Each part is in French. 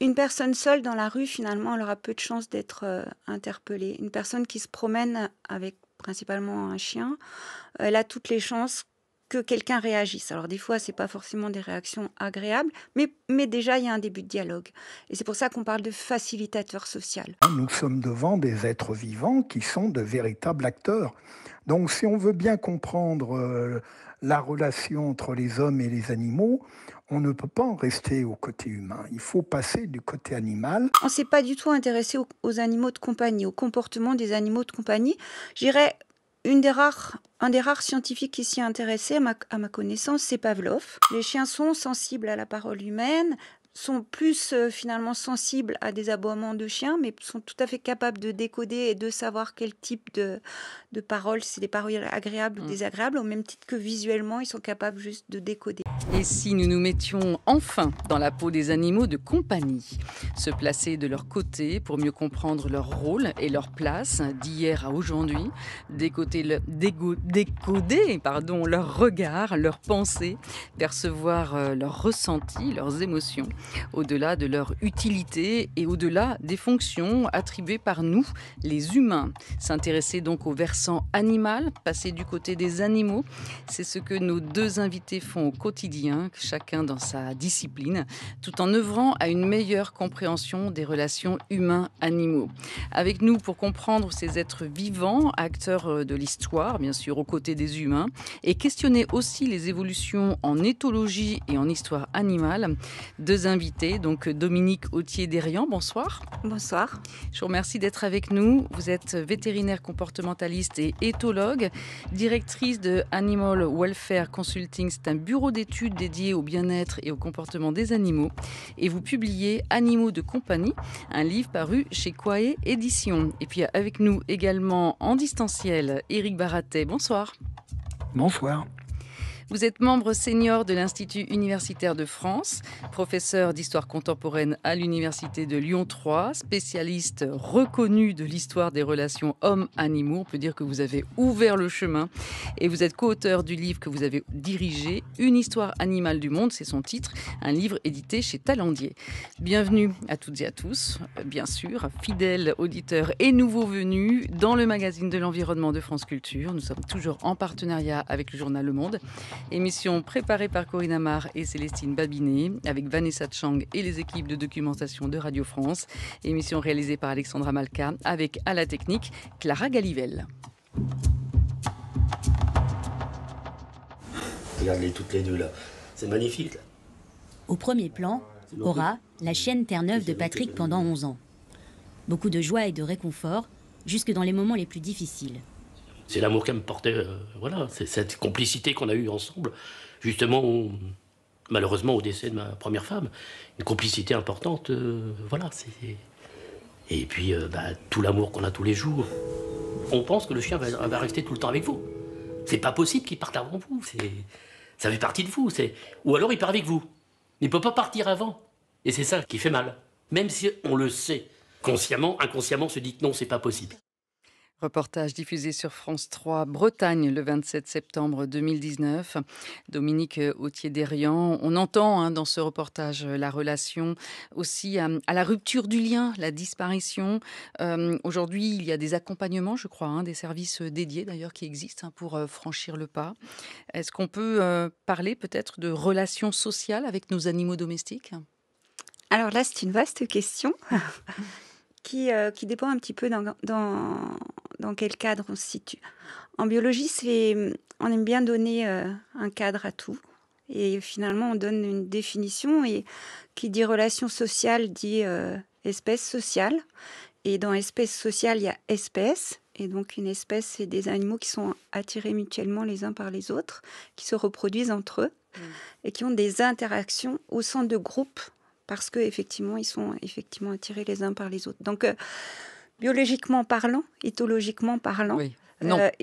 Une personne seule dans la rue, finalement, elle aura peu de chances d'être, interpellée. Une personne qui se promène avec principalement un chien, elle a toutes les chances que quelqu'un réagisse. Alors des fois, c'est pas forcément des réactions agréables, mais déjà, il y a un début de dialogue et c'est pour ça qu'on parle de facilitateur social. Nous sommes devant des êtres vivants qui sont de véritables acteurs. Donc si on veut bien comprendre la relation entre les hommes et les animaux, on ne peut pas en rester au côté humain. Il faut passer du côté animal. On s'est pas du tout intéressé aux animaux de compagnie, au comportement des animaux de compagnie. Je dirais, un des rares scientifiques qui s'y est intéressé, à ma connaissance, c'est Pavlov. Les chiens sont sensibles à la parole humaine, sont plus finalement sensibles à des aboiements de chiens, mais sont tout à fait capables de décoder et de savoir quel type de paroles, c'est des paroles agréables ou Mm. désagréables, au même titre que visuellement, ils sont capables juste de décoder. Et si nous nous mettions enfin dans la peau des animaux de compagnie, se placer de leur côté pour mieux comprendre leur rôle et leur place d'hier à aujourd'hui, décoder leur regard, leurs pensées, percevoir leurs ressentis, leurs émotions, au-delà de leur utilité et au-delà des fonctions attribuées par nous, les humains. S'intéresser donc au versant animal, passer du côté des animaux, c'est ce que nos deux invités font au quotidien, chacun dans sa discipline, tout en œuvrant à une meilleure compréhension des relations humains-animaux. Avec nous pour comprendre ces êtres vivants, acteurs de l'histoire, bien sûr, aux côtés des humains, et questionner aussi les évolutions en éthologie et en histoire animale, deux invités, donc Dominique Autier-Dérian, bonsoir. Bonsoir. Je vous remercie d'être avec nous. Vous êtes vétérinaire comportementaliste et éthologue, directrice de Animal Welfare Consulting. C'est un bureau d'études dédié au bien-être et au comportement des animaux. Et vous publiez Animaux de compagnie, un livre paru chez Quae Éditions. Et puis avec nous également en distanciel, Éric Baratet. Bonsoir. Bonsoir. Vous êtes membre senior de l'Institut universitaire de France, professeur d'histoire contemporaine à l'Université de Lyon 3, spécialiste reconnu de l'histoire des relations hommes-animaux. On peut dire que vous avez ouvert le chemin et vous êtes co-auteur du livre que vous avez dirigé, Une histoire animale du monde, c'est son titre, un livre édité chez Talandier. Bienvenue à toutes et à tous, bien sûr, fidèles auditeurs et nouveaux venus dans le magazine de l'environnement de France Culture. Nous sommes toujours en partenariat avec le journal Le Monde. Émission préparée par Corinne Amar et Célestine Babinet, avec Vanessa Chang et les équipes de documentation de Radio France. Émission réalisée par Alexandra Malka, avec à la technique Clara Galivelle. Regardez toutes les deux là, c'est magnifique là. Au premier plan, Aura, la chienne Terre-Neuve de Patrick pendant 11 ans. Beaucoup de joie et de réconfort, jusque dans les moments les plus difficiles. C'est l'amour qu'elle me portait, voilà, c'est cette complicité qu'on a eue ensemble, justement, malheureusement au décès de ma première femme, une complicité importante, voilà, c'est... Et puis, tout l'amour qu'on a tous les jours. On pense que le chien va rester tout le temps avec vous. C'est pas possible qu'il parte avant vous, ça fait partie de vous, ou alors il part avec vous. Il peut pas partir avant, et c'est ça qui fait mal. Même si on le sait, consciemment, inconsciemment, on se dit que non, c'est pas possible. Reportage diffusé sur France 3, Bretagne, le 27 septembre 2019. Dominique Autier-Dérian, on entend dans ce reportage la relation aussi à la rupture du lien, la disparition. Aujourd'hui, il y a des accompagnements, je crois, des services dédiés d'ailleurs qui existent pour franchir le pas. Est-ce qu'on peut parler peut-être de relations sociales avec nos animaux domestiques ? Alors là, c'est une vaste question. Qui dépend un petit peu dans quel cadre on se situe. En biologie, on aime bien donner un cadre à tout. Et finalement, on donne une définition. Et qui dit relation sociale dit espèce sociale. Et dans espèce sociale, il y a espèce. Et donc, une espèce, c'est des animaux qui sont attirés mutuellement les uns par les autres, qui se reproduisent entre eux et qui ont des interactions au sein de groupes parce qu'effectivement, ils sont effectivement attirés les uns par les autres. Donc, biologiquement parlant, éthologiquement parlant, Oui.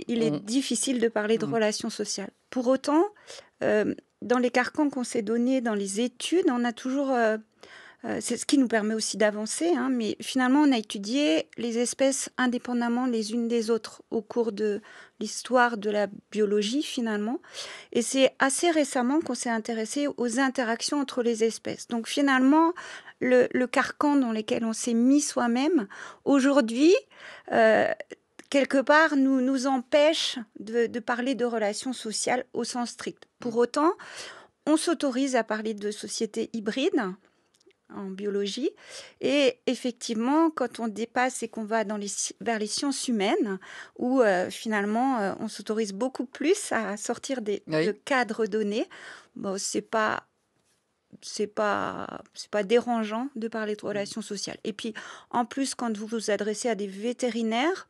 il est difficile de parler de relations sociales. Pour autant, dans les carcans qu'on s'est donnés dans les études, on a toujours... c'est ce qui nous permet aussi d'avancer, mais finalement, on a étudié les espèces indépendamment les unes des autres au cours de l'histoire de la biologie, finalement. Et c'est assez récemment qu'on s'est intéressé aux interactions entre les espèces. Donc finalement, le carcan dans lequel on s'est mis soi-même, aujourd'hui, quelque part, nous empêche de parler de relations sociales au sens strict. Pour autant, on s'autorise à parler de société hybride en biologie. Et effectivement, quand on dépasse et qu'on va vers les sciences humaines, où finalement, on s'autorise beaucoup plus à sortir de cadres donnés, bon, c'est pas dérangeant de parler de relations sociales. Et puis, en plus, quand vous vous adressez à des vétérinaires,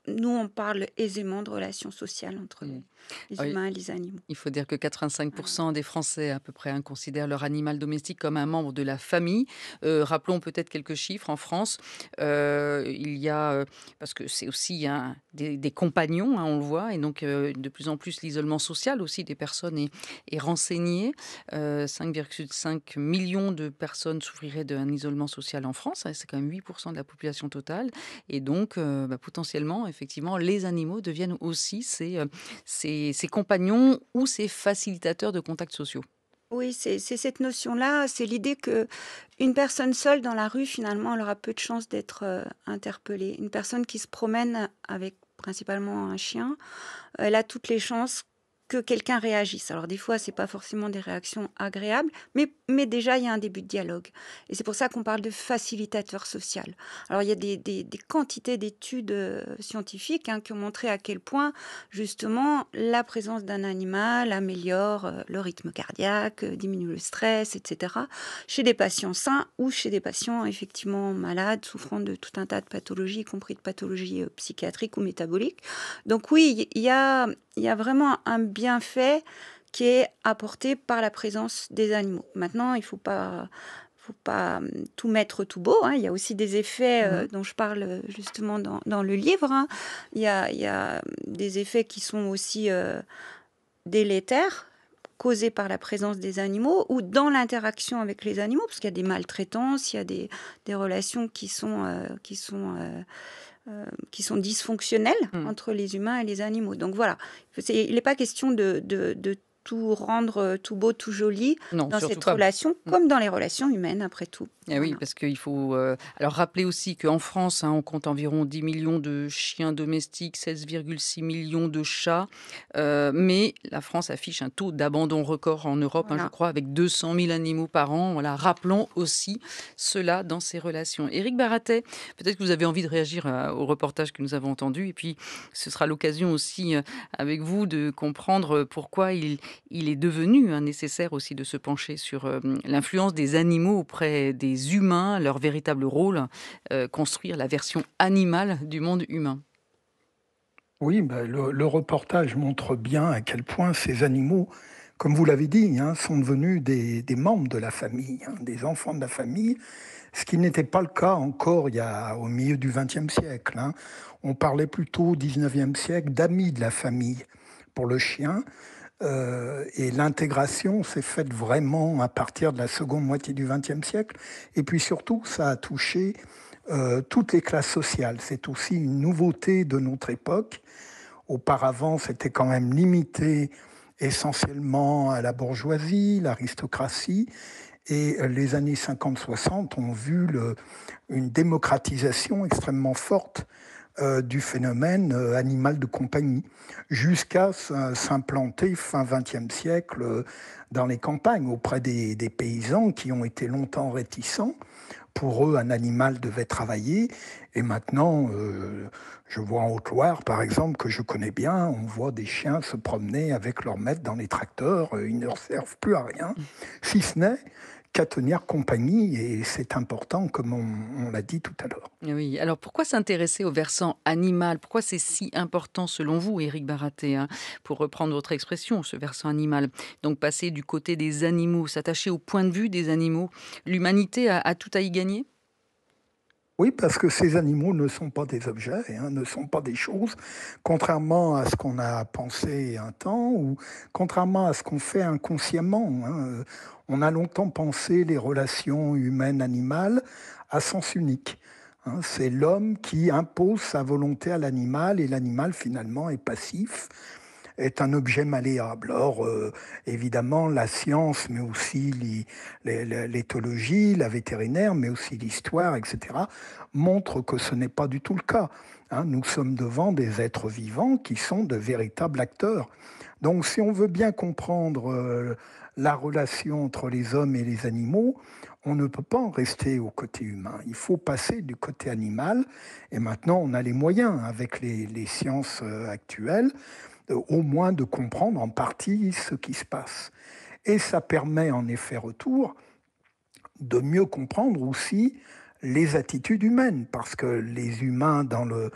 nous, on parle aisément de relations sociales entre les humains et les animaux. Il faut dire que 85% des Français, à peu près, considèrent leur animal domestique comme un membre de la famille. Rappelons peut-être quelques chiffres. En France, il y a, parce que c'est aussi des compagnons, on le voit, et donc de plus en plus l'isolement social aussi des personnes est renseigné. 5,5 millions de personnes souffriraient d'un isolement social en France. C'est quand même 8% de la population totale. Et donc, potentiellement, effectivement, les animaux deviennent aussi ces compagnons ou ces facilitateurs de contacts sociaux. Oui, c'est cette notion-là, c'est l'idée qu'une personne seule dans la rue, finalement, elle aura peu de chances d'être interpellée. Une personne qui se promène avec principalement un chien, elle a toutes les chances que quelqu'un réagisse. Alors des fois, c'est pas forcément des réactions agréables, mais déjà, il y a un début de dialogue. Et c'est pour ça qu'on parle de facilitateur social. Alors il y a des quantités d'études scientifiques qui ont montré à quel point, justement, la présence d'un animal améliore le rythme cardiaque, diminue le stress, etc., chez des patients sains ou chez des patients effectivement malades, souffrant de tout un tas de pathologies, y compris de pathologies psychiatriques ou métaboliques. Donc oui, il y a vraiment un bienfait qui est apporté par la présence des animaux. Maintenant, il ne faut pas tout mettre tout beau. Il y a aussi des effets dont je parle justement dans le livre. Il y a des effets qui sont aussi délétères, causés par la présence des animaux ou dans l'interaction avec les animaux, parce qu'il y a des maltraitances, il y a des relations qui sont dysfonctionnelles entre les humains et les animaux. Donc voilà, il n'est pas question de tout rendre tout beau, tout joli dans cette relation, comme dans les relations humaines, après tout. Voilà. Oui, parce qu'il faut alors rappeler aussi qu'en France, on compte environ 10 millions de chiens domestiques, 16,6 millions de chats, mais la France affiche un taux d'abandon record en Europe, je crois, avec 200 000 animaux par an. Voilà, rappelons aussi cela dans ces relations. Éric Baratet, peut-être que vous avez envie de réagir au reportage que nous avons entendu, et puis ce sera l'occasion aussi avec vous de comprendre pourquoi il est devenu nécessaire aussi de se pencher sur l'influence des animaux auprès des humains, leur véritable rôle, construire la version animale du monde humain. Oui, le reportage montre bien à quel point ces animaux, comme vous l'avez dit, sont devenus des membres de la famille, des enfants de la famille, ce qui n'était pas le cas encore au milieu du XXe siècle. On parlait plutôt au XIXe siècle d'amis de la famille pour le chien. Et l'intégration s'est faite vraiment à partir de la seconde moitié du XXe siècle. Et puis surtout, ça a touché toutes les classes sociales. C'est aussi une nouveauté de notre époque. Auparavant, c'était quand même limité essentiellement à la bourgeoisie, l'aristocratie. Et les années 50-60 ont vu une démocratisation extrêmement forte du phénomène animal de compagnie, jusqu'à s'implanter fin XXe siècle dans les campagnes, auprès des paysans qui ont été longtemps réticents. Pour eux, un animal devait travailler. Et maintenant, je vois en Haute-Loire, par exemple, que je connais bien, on voit des chiens se promener avec leur maître dans les tracteurs. Ils ne servent plus à rien, si ce n'est qu'à tenir compagnie, et c'est important, comme on l'a dit tout à l'heure. Oui, alors pourquoi s'intéresser au versant animal? Pourquoi c'est si important selon vous, Éric Baratet, pour reprendre votre expression, ce versant animal? Donc passer du côté des animaux, s'attacher au point de vue des animaux, l'humanité a tout à y gagner? Oui, parce que ces animaux ne sont pas des objets, ne sont pas des choses, contrairement à ce qu'on a pensé un temps, ou contrairement à ce qu'on fait inconsciemment. On a longtemps pensé les relations humaines-animales à sens unique. C'est l'homme qui impose sa volonté à l'animal, et l'animal finalement est passif. est un objet malléable. Or, évidemment, la science, mais aussi l'éthologie, la vétérinaire, mais aussi l'histoire, etc., montrent que ce n'est pas du tout le cas. Hein, nous sommes devant des êtres vivants qui sont de véritables acteurs. Donc, si on veut bien comprendre la relation entre les hommes et les animaux, on ne peut pas en rester au côté humain. Il faut passer du côté animal. Et maintenant, on a les moyens, avec les sciences actuelles, au moins de comprendre en partie ce qui se passe. Et ça permet en effet retour de mieux comprendre aussi les attitudes humaines, parce que les humains dans le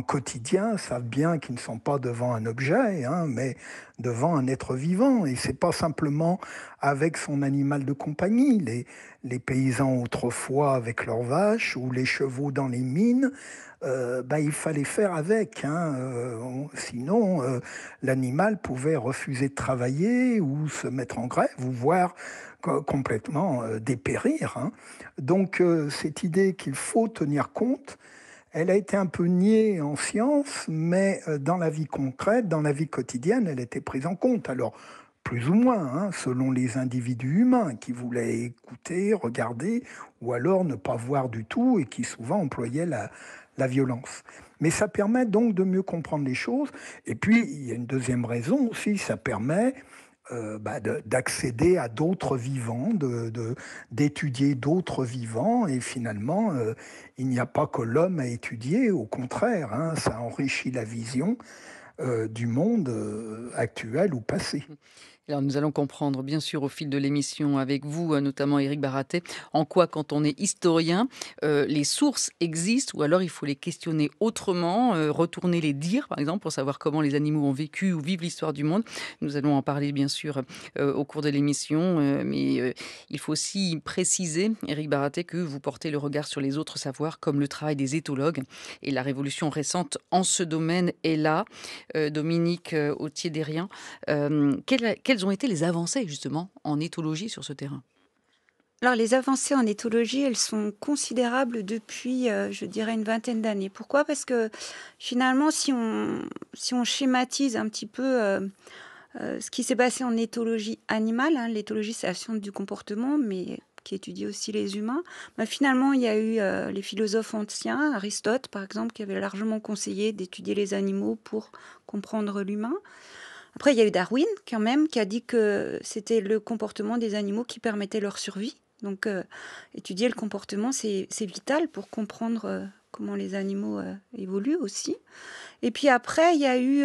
quotidien savent bien qu'ils ne sont pas devant un objet, hein, mais devant un être vivant. Et c'est pas simplement avec son animal de compagnie. Les paysans autrefois avec leurs vaches ou les chevaux dans les mines, il fallait faire avec. Hein, sinon, l'animal pouvait refuser de travailler ou se mettre en grève ou voire complètement dépérir. Hein. Donc cette idée qu'il faut tenir compte, elle a été un peu niée en science, mais dans la vie concrète, dans la vie quotidienne, elle était prise en compte. Alors, plus ou moins, hein, selon les individus humains qui voulaient écouter, regarder, ou alors ne pas voir du tout et qui souvent employaient la violence. Mais ça permet donc de mieux comprendre les choses. Et puis, il y a une deuxième raison aussi, ça permet d'accéder à d'autres vivants, d'étudier d'autres vivants, et finalement, il n'y a pas que l'homme à étudier, au contraire, hein, ça enrichit la vision du monde actuel ou passé. Alors nous allons comprendre, bien sûr, au fil de l'émission avec vous, notamment Éric Baraté, en quoi, quand on est historien, les sources existent ou alors il faut les questionner autrement, retourner les dires, par exemple, pour savoir comment les animaux ont vécu ou vivent l'histoire du monde. Nous allons en parler, bien sûr, au cours de l'émission, mais il faut aussi préciser, Éric Baraté, que vous portez le regard sur les autres savoirs, comme le travail des éthologues. Et la révolution récente en ce domaine est là. Dominique Autier-Dérien, quelles ont été les avancées, justement, en éthologie sur ce terrain? Alors, les avancées en éthologie, elles sont considérables depuis, je dirais, une vingtaine d'années. Pourquoi? Parce que finalement, si on schématise un petit peu ce qui s'est passé en éthologie animale, hein, l'éthologie, c'est la science du comportement, mais qui étudie aussi les humains. Finalement, il y a eu les philosophes anciens, Aristote par exemple, qui avait largement conseillé d'étudier les animaux pour comprendre l'humain. Après, il y a eu Darwin, quand même, qui a dit que c'était le comportement des animaux qui permettait leur survie. Donc, étudier le comportement, c'est vital pour comprendre comment les animaux évoluent aussi. Et puis après, il y a eu,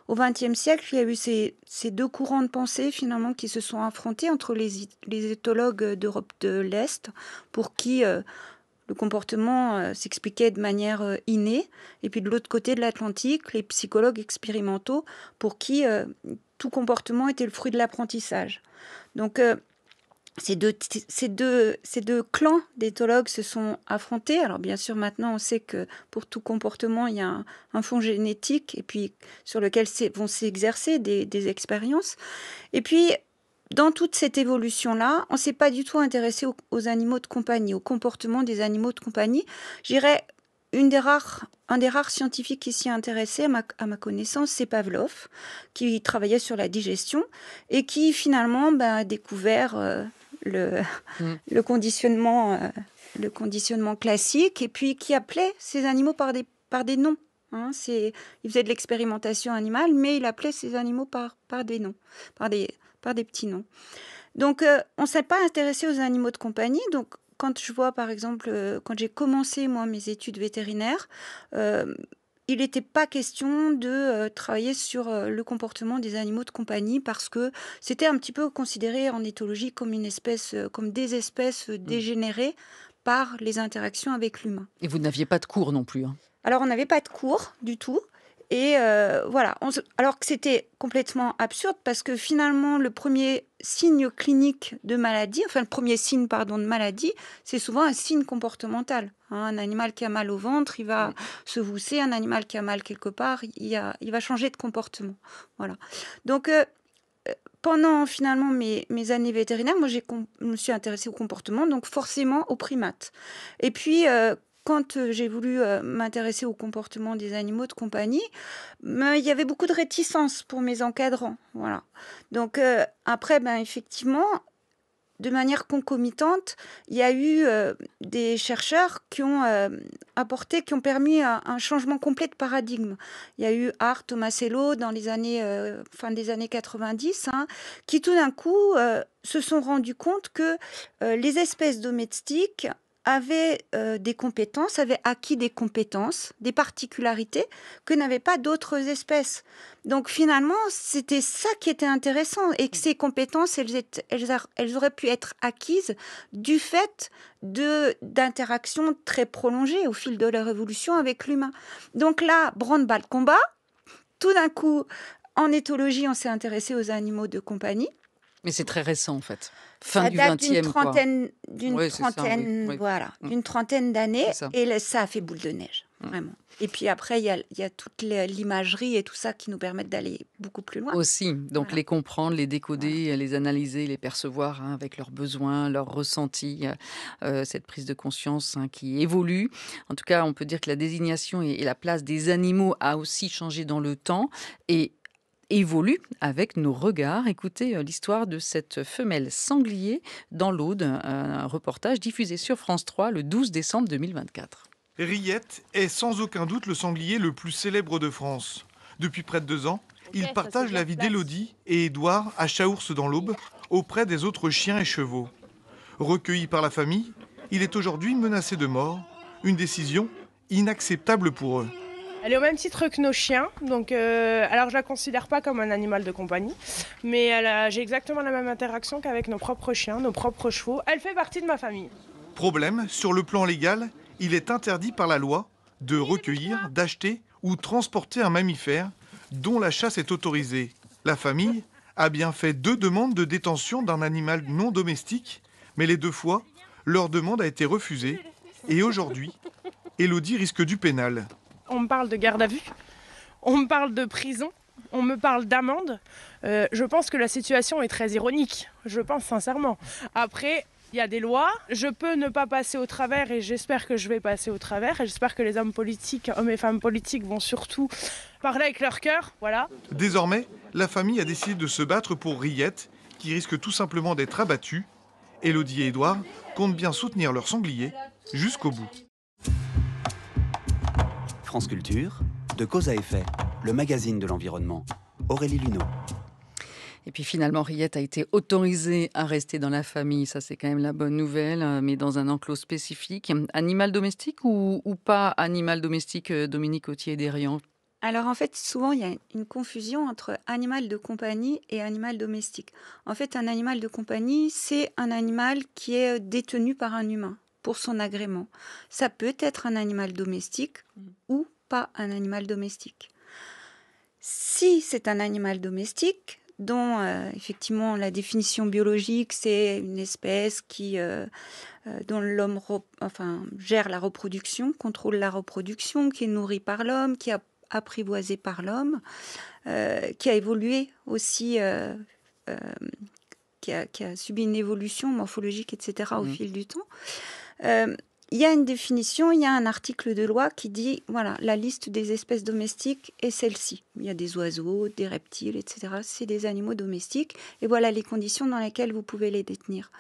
au XXe siècle, il y a eu ces deux courants de pensée, finalement, qui se sont affrontés entre les éthologues d'Europe de l'Est, pour qui le comportement s'expliquait de manière innée. Et puis de l'autre côté de l'Atlantique, les psychologues expérimentaux pour qui tout comportement était le fruit de l'apprentissage. Donc ces deux clans d'éthologues se sont affrontés. Alors bien sûr, maintenant, on sait que pour tout comportement, il y a un fond génétique et puis sur lequel vont s'exercer des expériences. Et puis, dans toute cette évolution-là, on ne s'est pas du tout intéressé aux animaux de compagnie, au comportement des animaux de compagnie. Je dirais, un des rares scientifiques qui s'y intéressait, à ma connaissance, c'est Pavlov, qui travaillait sur la digestion et qui finalement a découvert le conditionnement classique et puis qui appelait ces animaux par des noms. Hein, il faisait de l'expérimentation animale, mais il appelait ces animaux par des noms, par des petits noms. Donc, on ne s'est pas intéressé aux animaux de compagnie. Donc, quand je vois, par exemple, quand j'ai commencé, moi, mes études vétérinaires, il n'était pas question de travailler sur le comportement des animaux de compagnie parce que c'était un petit peu considéré en éthologie comme comme des espèces dégénérées par les interactions avec l'humain. Et vous n'aviez pas de cours non plus, hein? Alors, on n'avait pas de cours du tout. Et voilà. Alors que c'était complètement absurde parce que finalement, le premier signe clinique de maladie, le premier signe, de maladie, c'est souvent un signe comportemental. Hein, un animal qui a mal au ventre, il va se vousser. Un animal qui a mal quelque part, il va changer de comportement. Voilà. Donc, pendant finalement mes années vétérinaires, moi, je me suis intéressée au comportement, donc forcément aux primates. Et puis, quand j'ai voulu m'intéresser au comportement des animaux de compagnie, il y avait beaucoup de réticence pour mes encadrants. Voilà. Donc après, effectivement, de manière concomitante, il y a eu des chercheurs qui ont qui ont permis un changement complet de paradigme. Il y a eu Hart, Tomasello dans les années, fin des années 90, qui tout d'un coup se sont rendus compte que les espèces domestiques avaient des compétences, avaient acquis des compétences, des particularités que n'avaient pas d'autres espèces. Donc finalement, c'était ça qui était intéressant et que ces compétences, elles auraient pu être acquises du fait d'interactions très prolongées au fil de leur évolution avec l'humain. Donc là, branle-bas de combat, tout d'un coup, en éthologie, on s'est intéressé aux animaux de compagnie. Mais c'est très récent en fait. Fin Ça du date 20e, d'une trentaine d'années, C'est ça. et ça a fait boule de neige, vraiment. Et puis après, il y a toute l'imagerie et tout ça qui nous permettent d'aller beaucoup plus loin. Aussi, donc les comprendre, les décoder, les analyser, les percevoir avec leurs besoins, leurs ressentis, cette prise de conscience qui évolue. En tout cas, on peut dire que la désignation et la place des animaux a aussi changé dans le temps et évolue avec nos regards. Écoutez l'histoire de cette femelle sanglier dans l'Aude, un reportage diffusé sur France 3 le 12 décembre 2024. Riette est sans aucun doute le sanglier le plus célèbre de France. Depuis près de 2 ans, il partage la vie d'Élodie et Édouard à Chaours dans l'Aube, auprès des autres chiens et chevaux. Recueilli par la famille, il est aujourd'hui menacé de mort, une décision inacceptable pour eux. Elle est au même titre que nos chiens, donc alors je la considère pas comme un animal de compagnie, mais j'ai exactement la même interaction qu'avec nos propres chiens, nos propres chevaux. Elle fait partie de ma famille. Problème, sur le plan légal, il est interdit par la loi de recueillir, d'acheter ou transporter un mammifère dont la chasse est autorisée. La famille a bien fait 2 demandes de détention d'un animal non domestique, mais les 2 fois, leur demande a été refusée. Et aujourd'hui, Élodie risque du pénal. On me parle de garde à vue, on me parle de prison, on me parle d'amende. Je pense que la situation est très ironique, je pense sincèrement. Après, il y a des lois, je peux ne pas passer au travers et j'espère que je vais passer au travers. Et j'espère que les hommes politiques, hommes et femmes politiques vont surtout parler avec leur cœur, voilà. Désormais, la famille a décidé de se battre pour Riette, qui risque tout simplement d'être abattue. Élodie et Édouard comptent bien soutenir leur sanglier jusqu'au bout. France Culture, de Cause à Effet, le magazine de l'environnement. Aurélie Luneau. Et puis finalement, Riette a été autorisée à rester dans la famille. Ça, c'est quand même la bonne nouvelle, mais dans un enclos spécifique. Animal domestique ou pas animal domestique, Dominique Authier-Dérian? Alors en fait, souvent, il y a une confusion entre animal de compagnie et animal domestique. En fait, un animal de compagnie, c'est un animal qui est détenu par un humain pour son agrément. Ça peut être un animal domestique ou pas un animal domestique. Si c'est un animal domestique, dont effectivement la définition biologique, c'est une espèce dont l'homme gère la reproduction, contrôle la reproduction, qui est nourrie par l'homme, qui est apprivoisée par l'homme, qui a évolué aussi, qui a subi une évolution morphologique, etc. au fil du temps. Il y a une définition, il y a un article de loi qui dit, voilà, la liste des espèces domestiques est celle-ci. Il y a des oiseaux, des reptiles, etc. C'est des animaux domestiques. Et voilà les conditions dans lesquelles vous pouvez les détenir.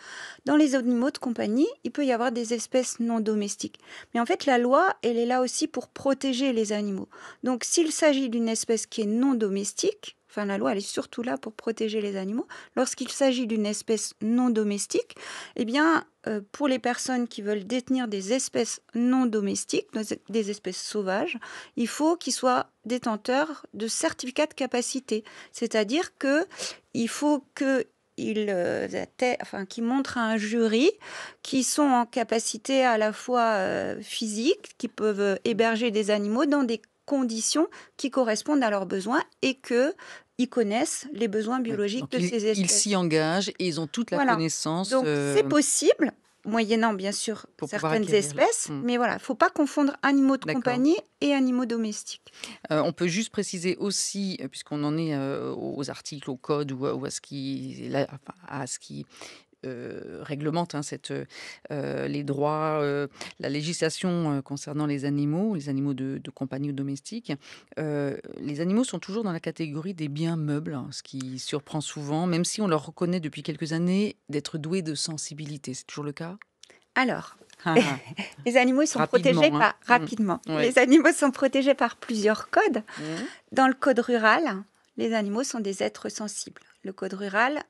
Dans les animaux de compagnie, il peut y avoir des espèces non domestiques. Mais en fait, la loi, elle est là aussi pour protéger les animaux. Donc, s'il s'agit d'une espèce qui est non domestique, la loi, elle est surtout là pour protéger les animaux. Lorsqu'il s'agit d'une espèce non domestique, eh bien, pour les personnes qui veulent détenir des espèces non domestiques, des espèces sauvages, il faut qu'ils soient détenteurs de certificats de capacité. C'est-à-dire qu'il faut qu'ils montrent à un jury qu'ils sont en capacité à la fois physique, qui peuvent héberger des animaux dans des conditions qui correspondent à leurs besoins et qu'ils connaissent les besoins biologiques de ces espèces. Ils s'y engagent et ils ont toute la connaissance. Donc c'est possible, moyennant bien sûr certaines espèces, mais voilà, il ne faut pas confondre animaux de compagnie et animaux domestiques. On peut juste préciser aussi, puisqu'on en est aux articles, au code ou à ce qui réglemente les droits, la législation concernant les animaux de compagnie ou domestiques. Les animaux sont toujours dans la catégorie des biens meubles, hein, ce qui surprend souvent, même si on leur reconnaît depuis quelques années d'être doués de sensibilité. C'est toujours le cas? Alors, Ah, ah. les animaux ils sont protégés Rapidement, hein. rapidement. Ouais. Les animaux sont protégés par plusieurs codes. Mmh. Dans le code rural, les animaux sont des êtres sensibles. Le code rural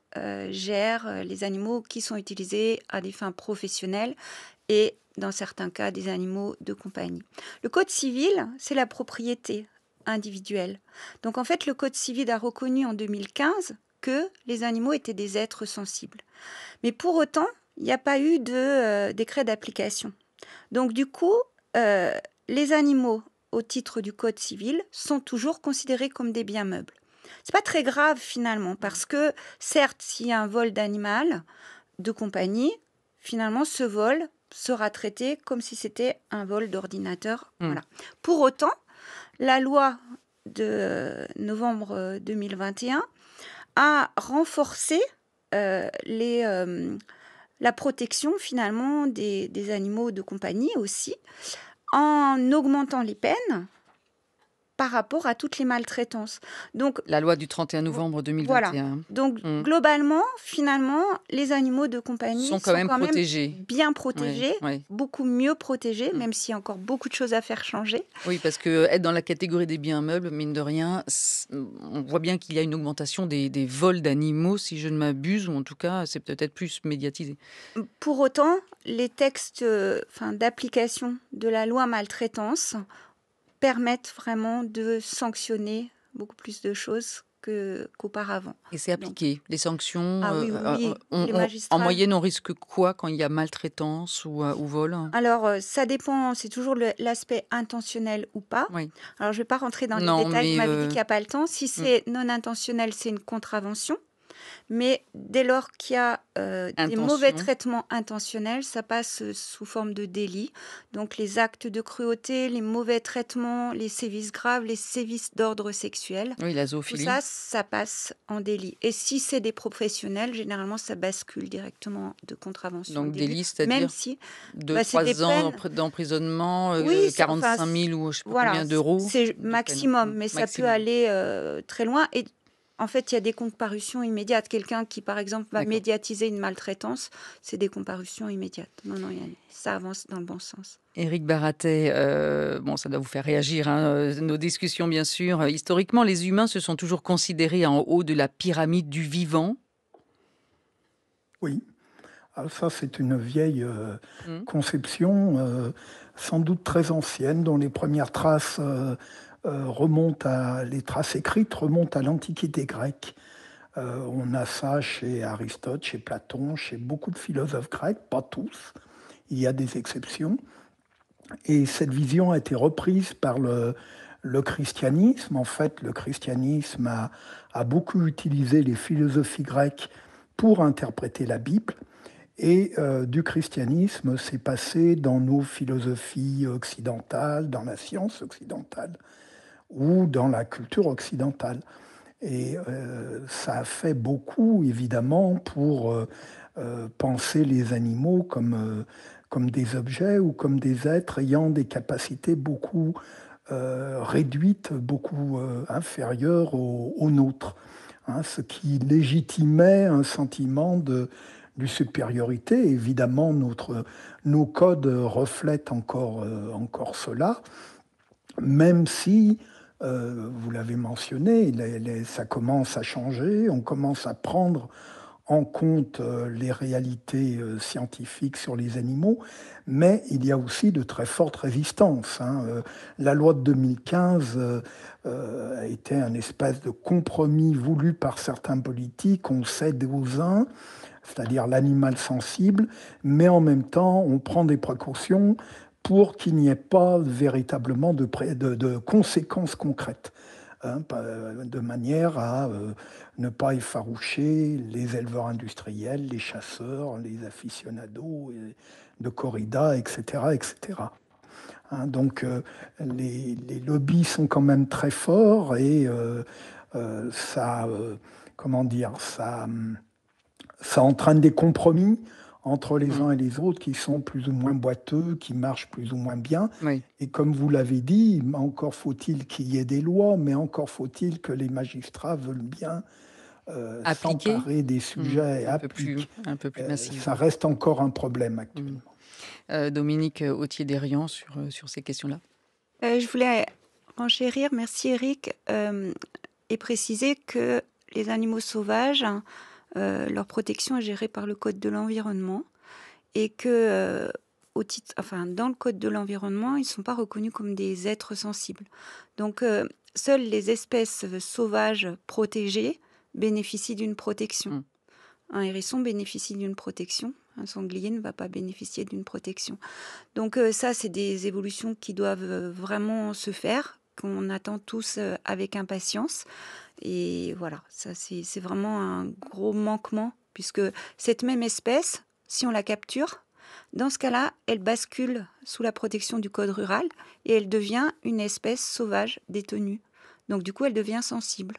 gère les animaux qui sont utilisés à des fins professionnelles et, dans certains cas, des animaux de compagnie. Le code civil, c'est la propriété individuelle. Donc, en fait, le code civil a reconnu en 2015 que les animaux étaient des êtres sensibles. Mais pour autant, il n'y a pas eu de décret d'application. Donc, du coup, les animaux, au titre du code civil, sont toujours considérés comme des biens meubles. C'est pas très grave finalement, parce que certes, s'il y a un vol d'animal de compagnie, finalement, ce vol sera traité comme si c'était un vol d'ordinateur. Voilà. Pour autant, la loi de novembre 2021 a renforcé la protection finalement des animaux de compagnie aussi, en augmentant les peines par rapport à toutes les maltraitances. Donc, La loi du 31 novembre 2021. voilà. Donc, globalement, finalement, les animaux de compagnie sont quand même protégés. Bien protégés, Oui. beaucoup mieux protégés, même s'il y a encore beaucoup de choses à faire changer. Oui, parce que être dans la catégorie des biens meubles, mine de rien, on voit bien qu'il y a une augmentation des vols d'animaux, si je ne m'abuse, ou en tout cas, c'est peut-être plus médiatisé. Pour autant, les textes d'application de la loi maltraitance permettent vraiment de sanctionner beaucoup plus de choses qu'auparavant. Et c'est appliqué, les sanctions. Ah oui, les magistrats. En moyenne, on risque quoi quand il y a maltraitance ou vol? Alors, ça dépend, c'est toujours l'aspect intentionnel ou pas. Oui. Alors, je ne vais pas rentrer dans les détails, mais, vous m'avez dit qu'il n'y a pas le temps. Si c'est non intentionnel, c'est une contravention. Mais dès lors qu'il y a des mauvais traitements intentionnels, ça passe sous forme de délit. Donc les actes de cruauté, les mauvais traitements, les sévices graves, les sévices d'ordre sexuel. Oui, la zoophilie. Tout ça, ça passe en délit. Et si c'est des professionnels, généralement, ça bascule directement de contravention. Donc délit, c'est-à-dire même si 2-3 ans d'emprisonnement, 45 000 ou je ne sais pas combien d'euros. C'est maximum, mais ça peut aller très loin. Et en fait, il y a des comparutions immédiates. Quelqu'un qui, par exemple, va médiatiser une maltraitance, c'est des comparutions immédiates. Non, ça avance dans le bon sens. Éric Baratet, ça doit vous faire réagir, hein, nos discussions, bien sûr. Historiquement, les humains se sont toujours considérés en haut de la pyramide du vivant. Oui. Alors ça, c'est une vieille conception, sans doute très ancienne, dont les premières traces... les traces écrites remontent à l'Antiquité grecque. On a ça chez Aristote, chez Platon, chez beaucoup de philosophes grecs, pas tous, il y a des exceptions. Et cette vision a été reprise par le christianisme. En fait, le christianisme a beaucoup utilisé les philosophies grecques pour interpréter la Bible. Et du christianisme, c'est passé dans nos philosophies occidentales, dans la science occidentale, ou dans la culture occidentale. Et ça a fait beaucoup, évidemment, pour penser les animaux comme des objets ou comme des êtres ayant des capacités beaucoup réduites, beaucoup inférieures aux nôtres. Hein, ce qui légitimait un sentiment de supériorité. Évidemment, nos codes reflètent encore cela, même si vous l'avez mentionné, ça commence à changer, on commence à prendre en compte les réalités scientifiques sur les animaux, mais il y a aussi de très fortes résistances. La loi de 2015 a été un espèce de compromis voulu par certains politiques, on cède aux uns, c'est-à-dire l'animal sensible, mais en même temps, on prend des précautions pour qu'il n'y ait pas véritablement de conséquences concrètes, de manière à ne pas effaroucher les éleveurs industriels, les chasseurs, les aficionados de corrida, etc. etc. Donc les lobbies sont quand même très forts et ça ça entraîne des compromis entre les uns et les autres qui sont plus ou moins boiteux, qui marchent plus ou moins bien. Oui. Et comme vous l'avez dit, encore faut-il qu'il y ait des lois, mais encore faut-il que les magistrats veulent bien Appliquer s'emparer des sujets et un peu plus appliquer. massif. Ça reste encore un problème actuellement. Dominique Authier-Dérian sur ces questions-là. Je voulais renchérir, merci Eric, et préciser que les animaux sauvages, leur protection est gérée par le Code de l'environnement et que dans le Code de l'environnement, ils ne sont pas reconnus comme des êtres sensibles. Donc, seules les espèces sauvages protégées bénéficient d'une protection. Un hérisson bénéficie d'une protection, un sanglier ne va pas bénéficier d'une protection. Donc ça, c'est des évolutions qui doivent vraiment se faire, qu'on attend tous avec impatience. Et voilà, ça c'est vraiment un gros manquement, puisque cette même espèce, si on la capture, dans ce cas-là, elle bascule sous la protection du Code rural et elle devient une espèce sauvage détenue. Donc du coup, elle devient sensible.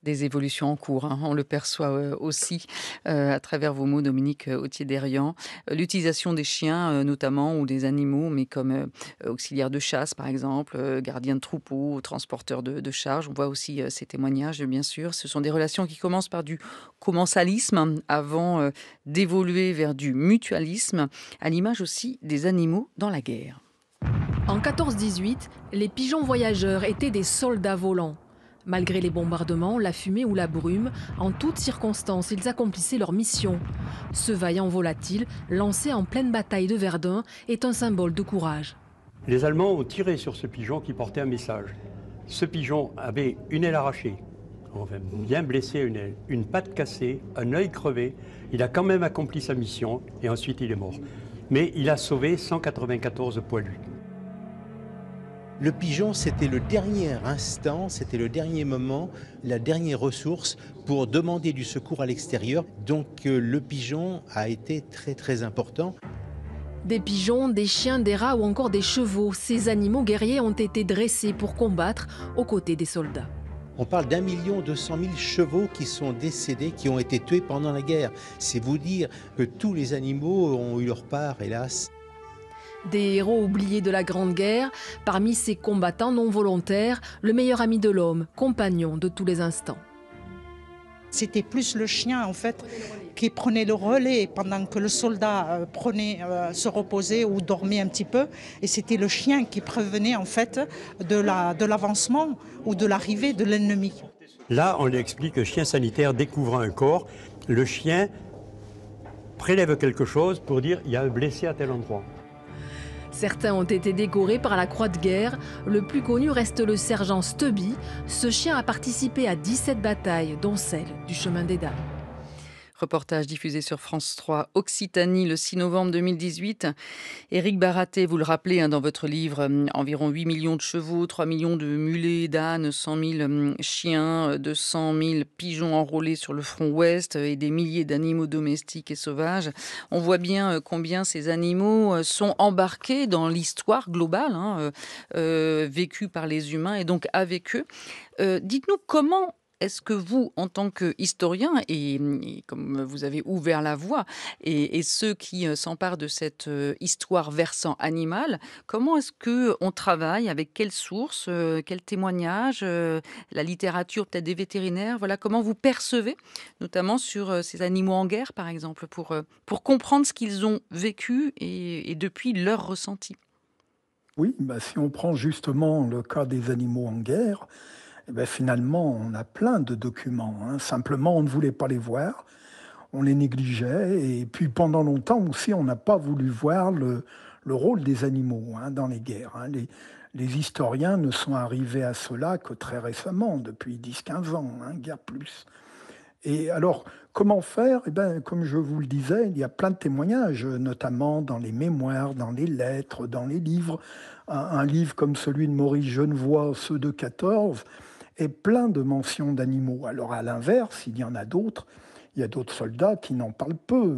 Des évolutions en cours, on le perçoit aussi à travers vos mots, Dominique Authier-Dérian. L'utilisation des chiens, notamment, ou des animaux, mais comme auxiliaires de chasse, par exemple, gardiens de troupeaux, transporteurs de charges. On voit aussi ces témoignages, bien sûr. Ce sont des relations qui commencent par du commensalisme avant d'évoluer vers du mutualisme, à l'image aussi des animaux dans la guerre. En 14-18, les pigeons voyageurs étaient des soldats volants. Malgré les bombardements, la fumée ou la brume, en toutes circonstances, ils accomplissaient leur mission. Ce vaillant volatile, lancé en pleine bataille de Verdun, est un symbole de courage. Les Allemands ont tiré sur ce pigeon qui portait un message. Ce pigeon avait une aile arrachée, enfin bien blessé, une patte cassée, un œil crevé. Il a quand même accompli sa mission et ensuite il est mort. Mais il a sauvé 194 poilus. Le pigeon, c'était le dernier instant, c'était le dernier moment, la dernière ressource pour demander du secours à l'extérieur. Donc le pigeon a été très très important. Des pigeons, des chiens, des rats ou encore des chevaux, ces animaux guerriers ont été dressés pour combattre aux côtés des soldats. On parle d'1 200 000 chevaux qui sont décédés, qui ont été tués pendant la guerre. C'est vous dire que tous les animaux ont eu leur part, hélas. Des héros oubliés de la Grande Guerre, parmi ces combattants non volontaires, le meilleur ami de l'homme, compagnon de tous les instants. C'était plus le chien en fait qui prenait le relais pendant que le soldat se reposait ou dormait un petit peu. Et c'était le chien qui prévenait en fait de l'avancement ou de l'arrivée de l'ennemi. Là, on lui explique que chien sanitaire découvrant un corps, le chien prélève quelque chose pour dire il y a un blessé à tel endroit. Certains ont été décorés par la Croix de guerre. Le plus connu reste le sergent Stubby. Ce chien a participé à 17 batailles, dont celle du Chemin des Dames. Reportage diffusé sur France 3 Occitanie le 6 novembre 2018. Éric Baraté, vous le rappelez dans votre livre, environ 8 millions de chevaux, 3 millions de mulets, d'ânes, 100 000 chiens, 200 000 pigeons enrôlés sur le front ouest et des milliers d'animaux domestiques et sauvages. On voit bien combien ces animaux sont embarqués dans l'histoire globale, vécue par les humains et donc avec eux. Dites-nous comment est-ce que vous, en tant qu'historien, et comme vous avez ouvert la voie, et ceux qui s'emparent de cette histoire versant animal, comment est-ce qu'on travaille, avec quelles sources, quels témoignages, la littérature peut-être des vétérinaires, voilà, comment vous percevez, notamment sur ces animaux en guerre, par exemple, pour comprendre ce qu'ils ont vécu et depuis leur ressenti? Oui, si on prend justement le cas des animaux en guerre, finalement, on a plein de documents. Simplement, on ne voulait pas les voir, on les négligeait. Et puis, pendant longtemps aussi, on n'a pas voulu voir le rôle des animaux dans les guerres. Les historiens ne sont arrivés à cela que très récemment, depuis 10-15 ans, guère plus. Et alors, comment faire ? Comme je vous le disais, il y a plein de témoignages, notamment dans les mémoires, dans les lettres, dans les livres. Un livre comme celui de Maurice Genevoix, ceux de 14, est plein de mentions d'animaux. Alors à l'inverse, il y en a d'autres. Il y a d'autres soldats qui n'en parlent peu.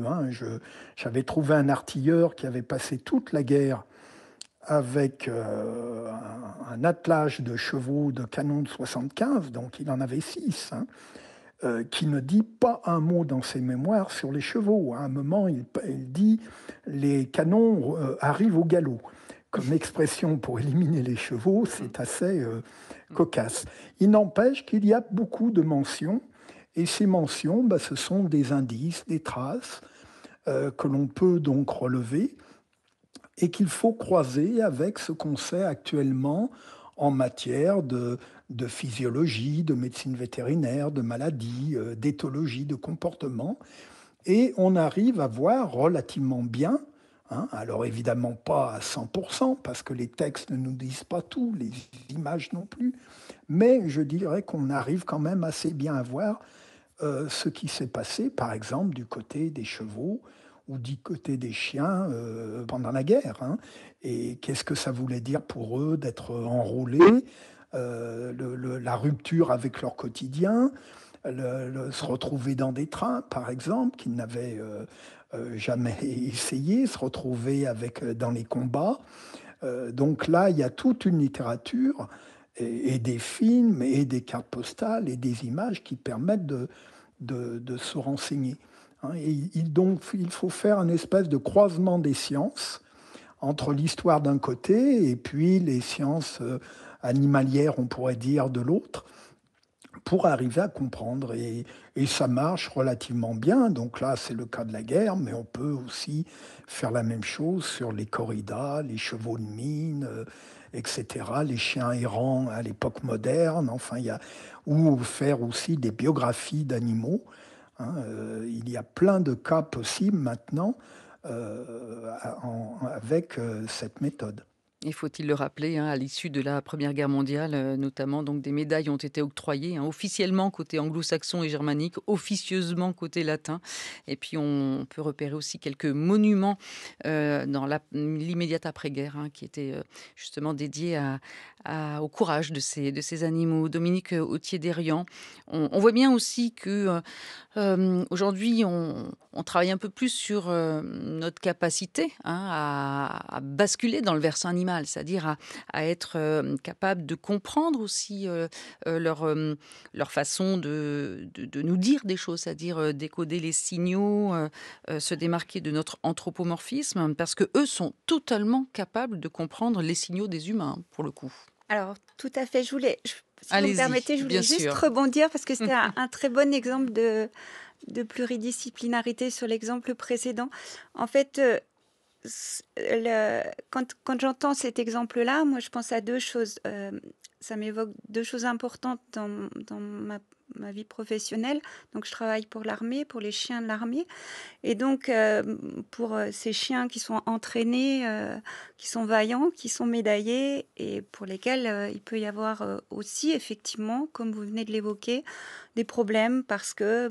J'avais trouvé un artilleur qui avait passé toute la guerre avec un attelage de chevaux de canon de 75, donc il en avait 6. qui ne dit pas un mot dans ses mémoires sur les chevaux. À un moment, il dit « les canons arrivent au galop ». Comme expression pour éliminer les chevaux, c'est assez cocasse. Il n'empêche qu'il y a beaucoup de mentions, et ces mentions, ce sont des indices, des traces que l'on peut donc relever et qu'il faut croiser avec ce qu'on sait actuellement en matière de physiologie, de médecine vétérinaire, de maladies, d'éthologie, de comportement. Et on arrive à voir relativement bien, alors évidemment pas à 100%, parce que les textes ne nous disent pas tout, les images non plus, mais je dirais qu'on arrive quand même assez bien à voir ce qui s'est passé, par exemple, du côté des chevaux ou du côté des chiens pendant la guerre. Et qu'est-ce que ça voulait dire pour eux d'être enrôlés, la rupture avec leur quotidien, se retrouver dans des trains, par exemple, qu'ils n'avaient jamais essayé, se retrouver dans les combats. Donc là, il y a toute une littérature et des films et des cartes postales et des images qui permettent de se renseigner. Donc, il faut faire une espèce de croisement des sciences entre l'histoire d'un côté et puis les sciences animalières, on pourrait dire, de l'autre, pour arriver à comprendre. Et ça marche relativement bien. Donc là, c'est le cas de la guerre, mais on peut aussi faire la même chose sur les corridas, les chevaux de mine, etc., les chiens errants à l'époque moderne, ou faire aussi des biographies d'animaux. Il y a plein de cas possibles maintenant avec cette méthode. Et faut-il le rappeler, à l'issue de la Première Guerre mondiale, notamment, donc des médailles ont été octroyées, officiellement côté anglo-saxon et germanique, officieusement côté latin. Et puis on peut repérer aussi quelques monuments dans l'immédiate après-guerre, qui étaient justement dédiés au courage de ces animaux. Dominique Authier-Derian, on voit bien aussi que aujourd'hui on travaille un peu plus sur notre capacité à basculer dans le versant animal, c'est-à-dire à être capable de comprendre aussi leur façon de nous dire des choses, c'est-à-dire décoder les signaux, se démarquer de notre anthropomorphisme, parce que eux sont totalement capables de comprendre les signaux des humains, pour le coup. Alors, tout à fait. Si vous me permettez, je voulais juste rebondir, parce que c'était un très bon exemple de pluridisciplinarité sur l'exemple précédent. En fait, quand j'entends cet exemple-là, moi, je pense à deux choses. Ça m'évoque deux choses importantes dans ma vie professionnelle. Donc, je travaille pour l'armée, pour les chiens de l'armée. Et donc, pour ces chiens qui sont entraînés, qui sont vaillants, qui sont médaillés, et pour lesquels il peut y avoir aussi, effectivement, comme vous venez de l'évoquer, des problèmes parce que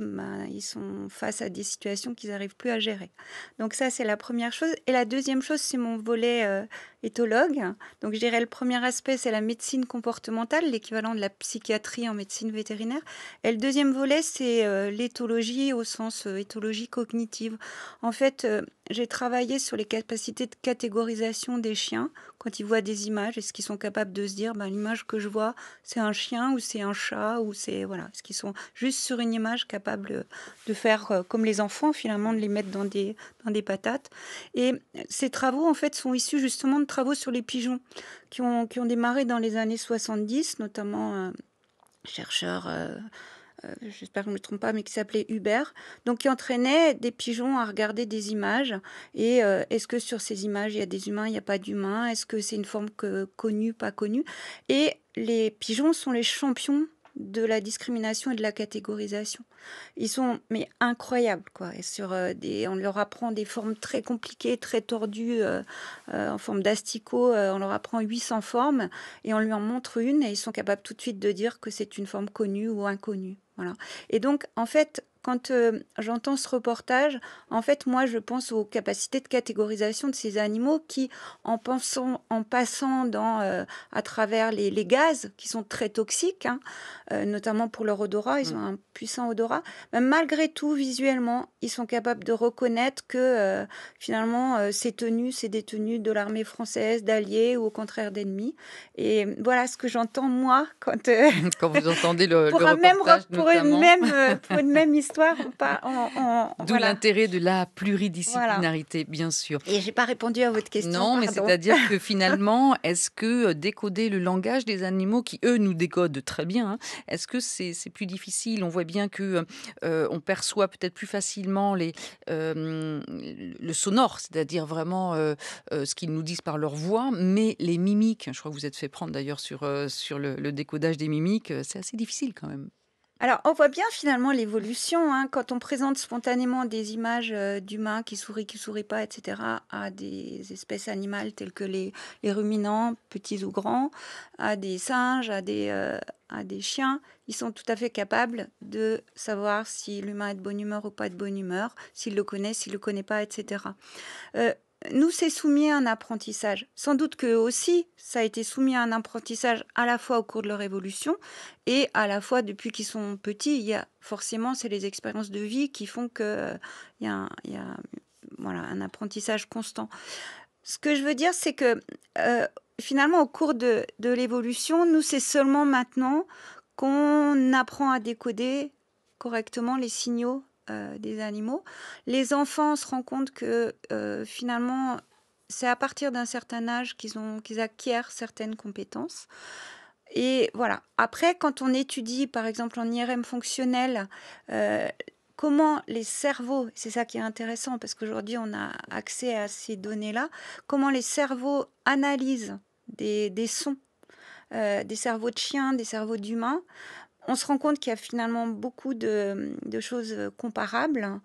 ils sont face à des situations qu'ils n'arrivent plus à gérer. Donc ça, c'est la première chose. Et la deuxième chose, c'est mon volet éthologue. Donc je dirais le premier aspect, c'est la médecine comportementale, l'équivalent de la psychiatrie en médecine vétérinaire. Et le deuxième volet, c'est l'éthologie au sens éthologie cognitive. En fait, j'ai travaillé sur les capacités de catégorisation des chiens quand ils voient des images. Est-ce qu'ils sont capables de se dire, l'image que je vois, c'est un chien ou c'est un chat ou c'est voilà. Est-ce qu'ils sont juste sur une image capables de faire comme les enfants finalement, de les mettre dans des patates. Et ces travaux en fait sont issus justement de travaux sur les pigeons qui ont démarré dans les années 70, notamment chercheurs. J'espère que je ne me trompe pas, mais qui s'appelait Hubert, donc qui entraînait des pigeons à regarder des images. Et est-ce que sur ces images, il y a des humains, il n'y a pas d'humains? Est-ce que c'est une forme connue, pas connue? Et les pigeons sont les champions de la discrimination et de la catégorisation. Ils sont incroyables, quoi. Et on leur apprend des formes très compliquées, très tordues, en forme d'asticot. On leur apprend 800 formes et on lui en montre une et ils sont capables tout de suite de dire que c'est une forme connue ou inconnue. Voilà. Et donc, en fait, quand j'entends ce reportage, en fait, moi, je pense aux capacités de catégorisation de ces animaux qui, en passant à travers les gaz qui sont très toxiques, hein, notamment pour leur odorat, ils ont un puissant odorat, mais malgré tout, visuellement, ils sont capables de reconnaître que finalement, ces tenues, c'est des tenues de l'armée française, d'alliés ou au contraire d'ennemis. Et voilà ce que j'entends, moi, quand vous entendez le pour reportage, pour notamment. pour une même histoire, D'où l'intérêt de la pluridisciplinarité, voilà. bien sûr. Et je n'ai pas répondu à votre question. Non, mais pardon. c'est-à-dire que finalement, est-ce que décoder le langage des animaux, qui eux nous décodent très bien, hein, est-ce que c'est plus difficile? On voit bien que on perçoit peut-être plus facilement le sonore, c'est-à-dire vraiment ce qu'ils nous disent par leur voix, mais les mimiques, je crois que vous êtes fait prendre d'ailleurs sur le décodage des mimiques, c'est assez difficile quand même. Alors, on voit bien finalement l'évolution, hein, quand on présente spontanément des images d'humains qui sourient pas, etc., à des espèces animales telles que les ruminants, petits ou grands, à des singes, à des chiens. Ils sont tout à fait capables de savoir si l'humain est de bonne humeur ou pas de bonne humeur, s'il le connaît, s'il le connaît pas, etc. Nous, c'est soumis à un apprentissage. Sans doute que aussi, ça a été soumis à un apprentissage à la fois au cours de leur évolution et à la fois depuis qu'ils sont petits. Il y a forcément, c'est les expériences de vie qui font qu'il y a voilà, un apprentissage constant. Ce que je veux dire, c'est que finalement, au cours de l'évolution, nous, c'est seulement maintenant qu'on apprend à décoder correctement les signaux des animaux. Les enfants se rendent compte que finalement, c'est à partir d'un certain âge qu'ils acquièrent certaines compétences. Et voilà. Après, quand on étudie, par exemple, en IRM fonctionnel, comment les cerveaux, c'est ça qui est intéressant, parce qu'aujourd'hui, on a accès à ces données-là, comment les cerveaux analysent des sons, des cerveaux de chiens, des cerveaux d'humains, on se rend compte qu'il y a finalement beaucoup de choses comparables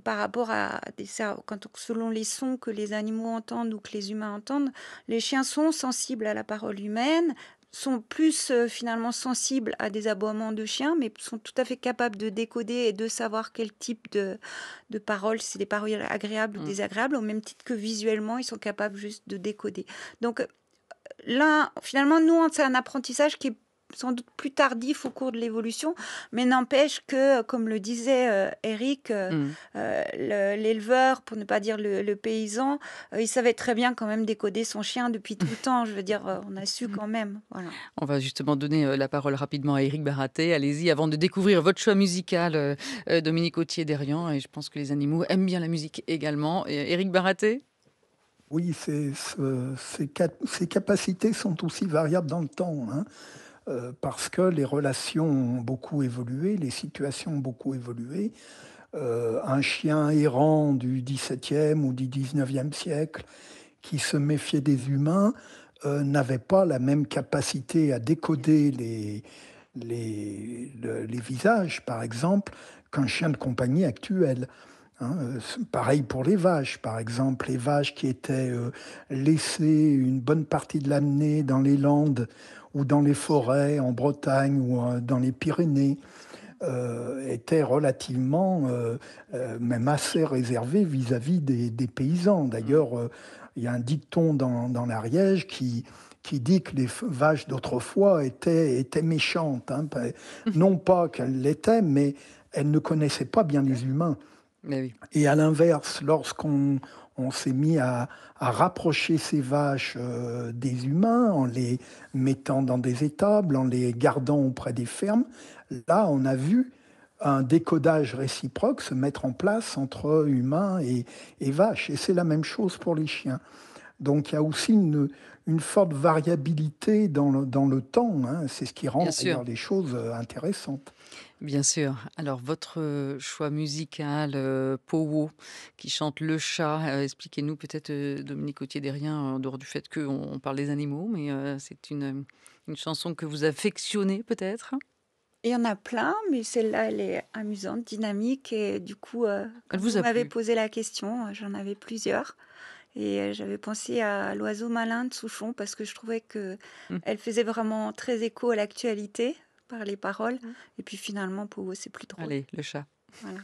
par rapport à des cerveaux. Selon les sons que les animaux entendent ou que les humains entendent, les chiens sont sensibles à la parole humaine, sont plus finalement sensibles à des aboiements de chiens, mais sont tout à fait capables de décoder et de savoir quel type de paroles, si c'est des paroles agréables ou désagréables, au même titre que visuellement, ils sont capables juste de décoder. Donc là, finalement, nous, c'est un apprentissage qui est sans doute plus tardif au cours de l'évolution, mais n'empêche que, comme le disait Eric, l'éleveur, pour ne pas dire le paysan, il savait très bien quand même décoder son chien depuis tout le temps. Je veux dire, on a su quand même. Voilà. On va justement donner la parole rapidement à Éric Baraté. Allez-y, avant de découvrir votre choix musical, Dominique Authier-Derian, et je pense que les animaux aiment bien la musique également. Éric Baraté ? Oui, ces capacités sont aussi variables dans le temps, hein. Parce que les relations ont beaucoup évolué, les situations ont beaucoup évolué. Un chien errant du XVIIe ou du XIXe siècle qui se méfiait des humains n'avait pas la même capacité à décoder les visages, par exemple, qu'un chien de compagnie actuel. Hein, pareil pour les vaches, par exemple, les vaches qui étaient laissées une bonne partie de l'année dans les Landes ou dans les forêts en Bretagne ou dans les Pyrénées, étaient relativement, même assez réservées vis-à-vis des paysans. D'ailleurs, il y a un dicton dans l'Ariège qui dit que les vaches d'autrefois étaient méchantes. Hein. Non pas qu'elles l'étaient, mais elles ne connaissaient pas bien les humains. Oui. Et à l'inverse, lorsqu'on s'est mis à rapprocher ces vaches des humains, en les mettant dans des étables, en les gardant auprès des fermes, là, on a vu un décodage réciproque se mettre en place entre humains et vaches. Et c'est la même chose pour les chiens. Donc il y a aussi une forte variabilité dans le temps. Hein. C'est ce qui rend d'ailleurs les choses intéressantes. Bien sûr. Alors, votre choix musical, Powo, qui chante Le Chat, expliquez-nous peut-être, Dominique Authier-Derian, en dehors du fait qu'on parle des animaux, mais c'est une chanson que vous affectionnez peut-être ? Il y en a plein, mais celle-là, elle est amusante, dynamique, et du coup, quand vous m'avez posé la question, j'en avais plusieurs. Et j'avais pensé à L'oiseau malin de Souchon parce que je trouvais qu'elle faisait vraiment très écho à l'actualité par les paroles. Et puis finalement, pour eux, c'est plus drôle. Allez, le chat. Voilà.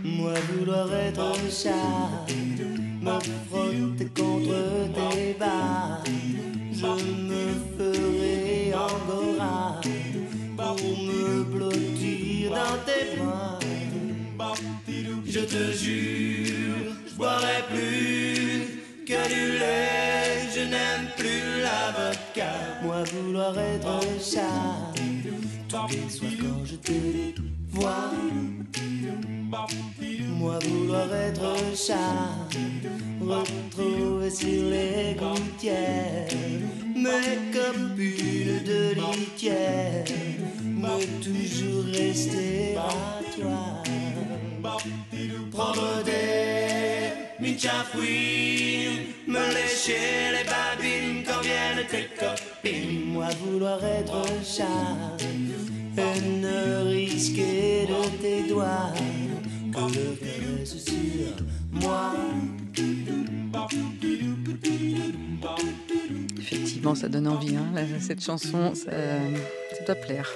Moi vouloir être un chat, me frotter contre tes bas, je me ferai angora pour me blottir dans tes bras. Je te jure, je boirai plus que du lait, je n'aime plus la vodka. Moi vouloir être un chat, tous les soirs quand je te vois. Moi vouloir être un chat, retrouver sur les gouttières mes copines de litière, mais toujours rester à toi. Prendre des michafouines, me lécher les babines quand viennent tes copines. Moi vouloir être un chat et ne risquer de tes doigts que le caresse sur moi. Effectivement, ça donne envie, hein. Cette chanson, ça doit plaire.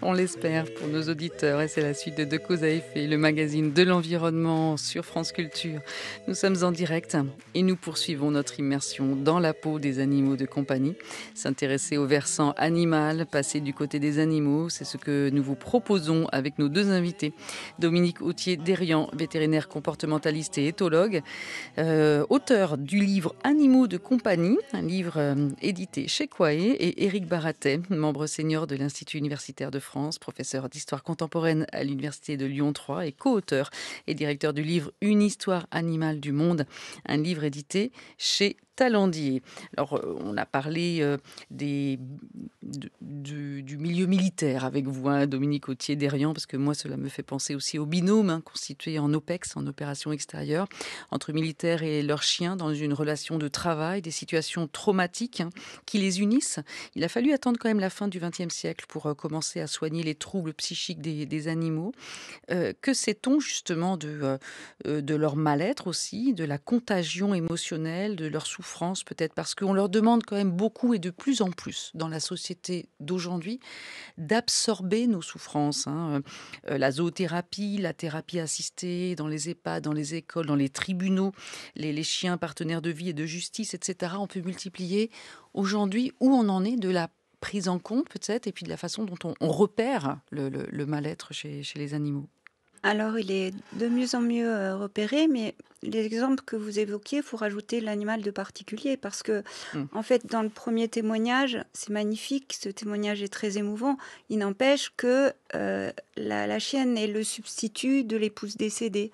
On l'espère pour nos auditeurs. Et c'est la suite de Cause à effet, le magazine de l'environnement sur France Culture. Nous sommes en direct et nous poursuivons notre immersion dans la peau des animaux de compagnie. S'intéresser au versant animal, passer du côté des animaux, c'est ce que nous vous proposons avec nos deux invités. Dominique Authier-Dérian, vétérinaire comportementaliste et éthologue, auteur du livre Animaux de compagnie, un livre édité chez Quae, et Éric Baratet, membre senior de l'Institut universitaire de France, professeur d'histoire contemporaine à l'Université de Lyon 3 et co-auteur et directeur du livre Une histoire animale du monde, un livre édité chez Talandier. Alors, on a parlé du milieu militaire avec vous, hein, Dominique Authier-Dérian, parce que moi, cela me fait penser aussi au binôme constitué en OPEX, en opération extérieure, entre militaires et leurs chiens dans une relation de travail, des situations traumatiques qui les unissent. Il a fallu attendre quand même la fin du XXe siècle pour commencer à soigner les troubles psychiques des animaux. Que sait-on justement de leur mal-être aussi, de la contagion émotionnelle, de leur souffrance, peut-être parce qu'on leur demande quand même beaucoup et de plus en plus dans la société d'aujourd'hui d'absorber nos souffrances, hein. La zoothérapie, la thérapie assistée dans les EHPAD, dans les écoles, dans les tribunaux, les chiens partenaires de vie et de justice, etc. On peut multiplier aujourd'hui où on en est de la prise en compte peut-être et puis de la façon dont on repère le mal-être chez les animaux. Alors, il est de mieux en mieux repéré, mais les exemples que vous évoquiez, il faut rajouter l'animal de particulier, parce que, en fait, dans le premier témoignage, c'est magnifique, ce témoignage est très émouvant. Il n'empêche que la chienne est le substitut de l'épouse décédée.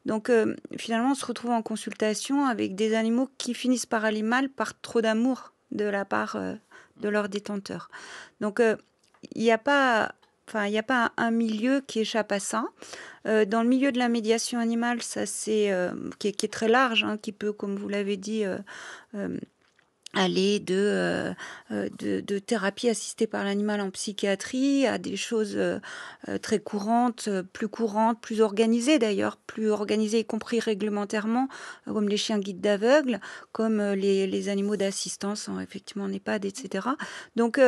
Donc, finalement, on se retrouve en consultation avec des animaux qui finissent par aller mal par trop d'amour de la part de leur détenteur. Donc, il n'y a pas... Enfin, il n'y a pas un milieu qui échappe à ça. Dans le milieu de la médiation animale, ça c'est qui est très large, hein, qui peut, comme vous l'avez dit, aller de thérapie assistée par l'animal en psychiatrie à des choses très courantes, plus organisées d'ailleurs, plus organisées y compris réglementairement, comme les chiens guides d'aveugles, comme les animaux d'assistance, effectivement en EHPAD, etc. Donc,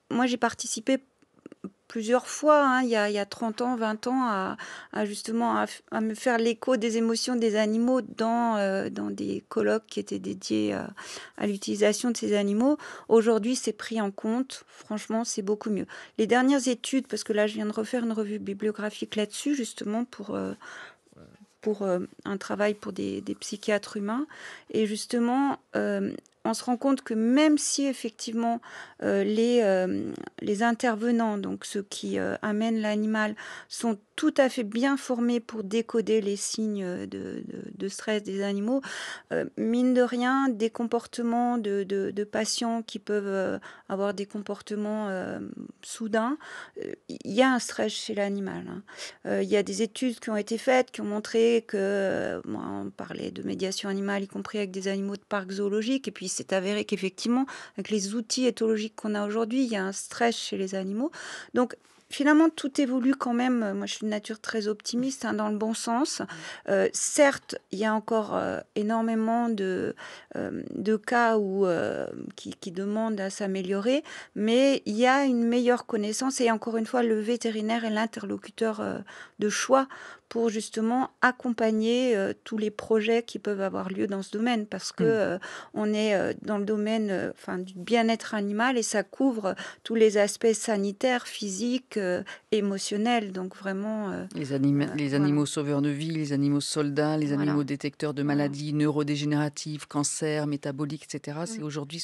moi j'ai participé plusieurs fois, hein, il y a 30 ans, 20 ans, justement à me faire l'écho des émotions des animaux dans des colloques qui étaient dédiés à l'utilisation de ces animaux. Aujourd'hui, c'est pris en compte. Franchement, c'est beaucoup mieux. Les dernières études, parce que là, je viens de refaire une revue bibliographique là-dessus, justement, pour un travail pour des psychiatres humains. Et justement, on se rend compte que même si effectivement les intervenants, donc ceux qui amènent l'animal, sont tout à fait bien formés pour décoder les signes de stress des animaux. Mine de rien, des comportements de patients qui peuvent avoir des comportements soudains, il y a un stress chez l'animal, hein. Il y a des études qui ont été faites qui ont montré que, on parlait de médiation animale, y compris avec des animaux de parcs zoologiques, et puis c'est avéré qu'effectivement, avec les outils éthologiques qu'on a aujourd'hui, il y a un stress chez les animaux. Donc, finalement, tout évolue quand même. Moi, je suis de nature très optimiste, hein, dans le bon sens. Certes, il y a encore énormément de cas qui demandent à s'améliorer, mais il y a une meilleure connaissance. Et encore une fois, le vétérinaire est l'interlocuteur de choix pour justement accompagner tous les projets qui peuvent avoir lieu dans ce domaine, parce que on est dans le domaine du bien-être animal et ça couvre tous les aspects sanitaires, physiques, émotionnels. Donc vraiment... les animaux sauveurs de vie, les animaux soldats, les animaux détecteurs de maladies neurodégénératives, cancers, métaboliques, etc. C'est aujourd'hui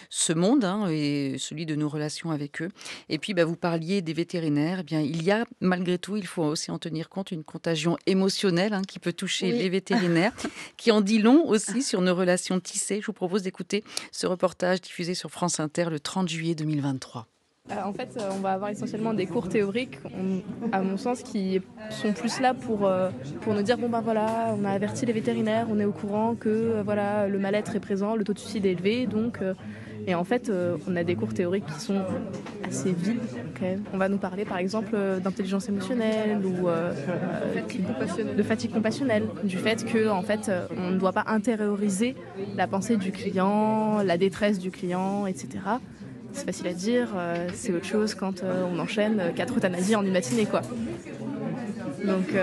ce monde, hein, et celui de nos relations avec eux. Et puis, vous parliez des vétérinaires. Eh bien, il y a, malgré tout, il faut aussi en tenir compte, une contagion émotionnelle, hein, qui peut toucher les vétérinaires, qui en dit long aussi sur nos relations tissées. Je vous propose d'écouter ce reportage diffusé sur France Inter le 30 juillet 2023. En fait, on va avoir essentiellement des cours théoriques, à mon sens, qui sont plus là pour nous dire voilà, on a averti les vétérinaires, on est au courant que voilà, le mal-être est présent, le taux de suicide est élevé, donc... Et en fait, on a des cours théoriques qui sont assez vides, quand même. On va nous parler, par exemple, d'intelligence émotionnelle ou de fatigue compassionnelle, du fait que, en fait, on ne doit pas intérioriser la pensée du client, la détresse du client, etc. C'est facile à dire, c'est autre chose quand on enchaîne 4 euthanasies en une matinée, quoi. Donc,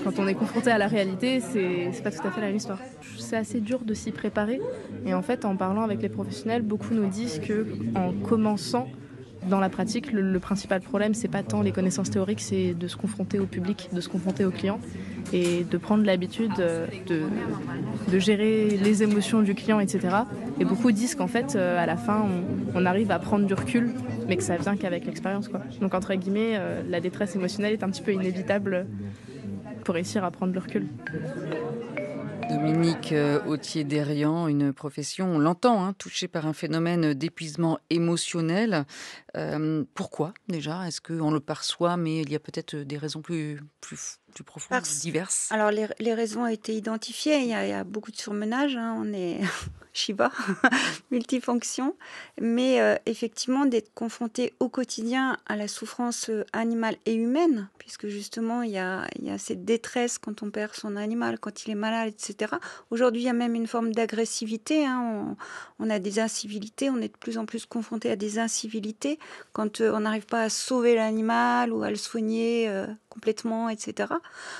quand on est confronté à la réalité, c'est pas tout à fait la même histoire. C'est assez dur de s'y préparer. Et en fait, en parlant avec les professionnels, beaucoup nous disent qu'en commençant dans la pratique, le principal problème, c'est pas tant les connaissances théoriques, c'est de se confronter au public, de se confronter aux clients et de prendre l'habitude de gérer les émotions du client, etc. Et beaucoup disent qu'en fait, à la fin, on arrive à prendre du recul, mais que ça vient qu'avec l'expérience, quoi. Donc, entre guillemets, la détresse émotionnelle est un petit peu inévitable pour réussir à prendre le recul. Dominique Authier-Derian, une profession, on l'entend, hein, touchée par un phénomène d'épuisement émotionnel. Pourquoi déjà ? Est-ce qu'on le perçoit, mais il y a peut-être des raisons plus profondes, diverses ? Alors les raisons ont été identifiées, il y a beaucoup de surmenage, hein, on est Shiva, multifonction, mais effectivement d'être confronté au quotidien à la souffrance animale et humaine, puisque justement il y a cette détresse quand on perd son animal, quand il est malade, etc. Aujourd'hui il y a même une forme d'agressivité, hein, on a des incivilités, on est de plus en plus confronté à des incivilités quand on n'arrive pas à sauver l'animal ou à le soigner complètement, etc.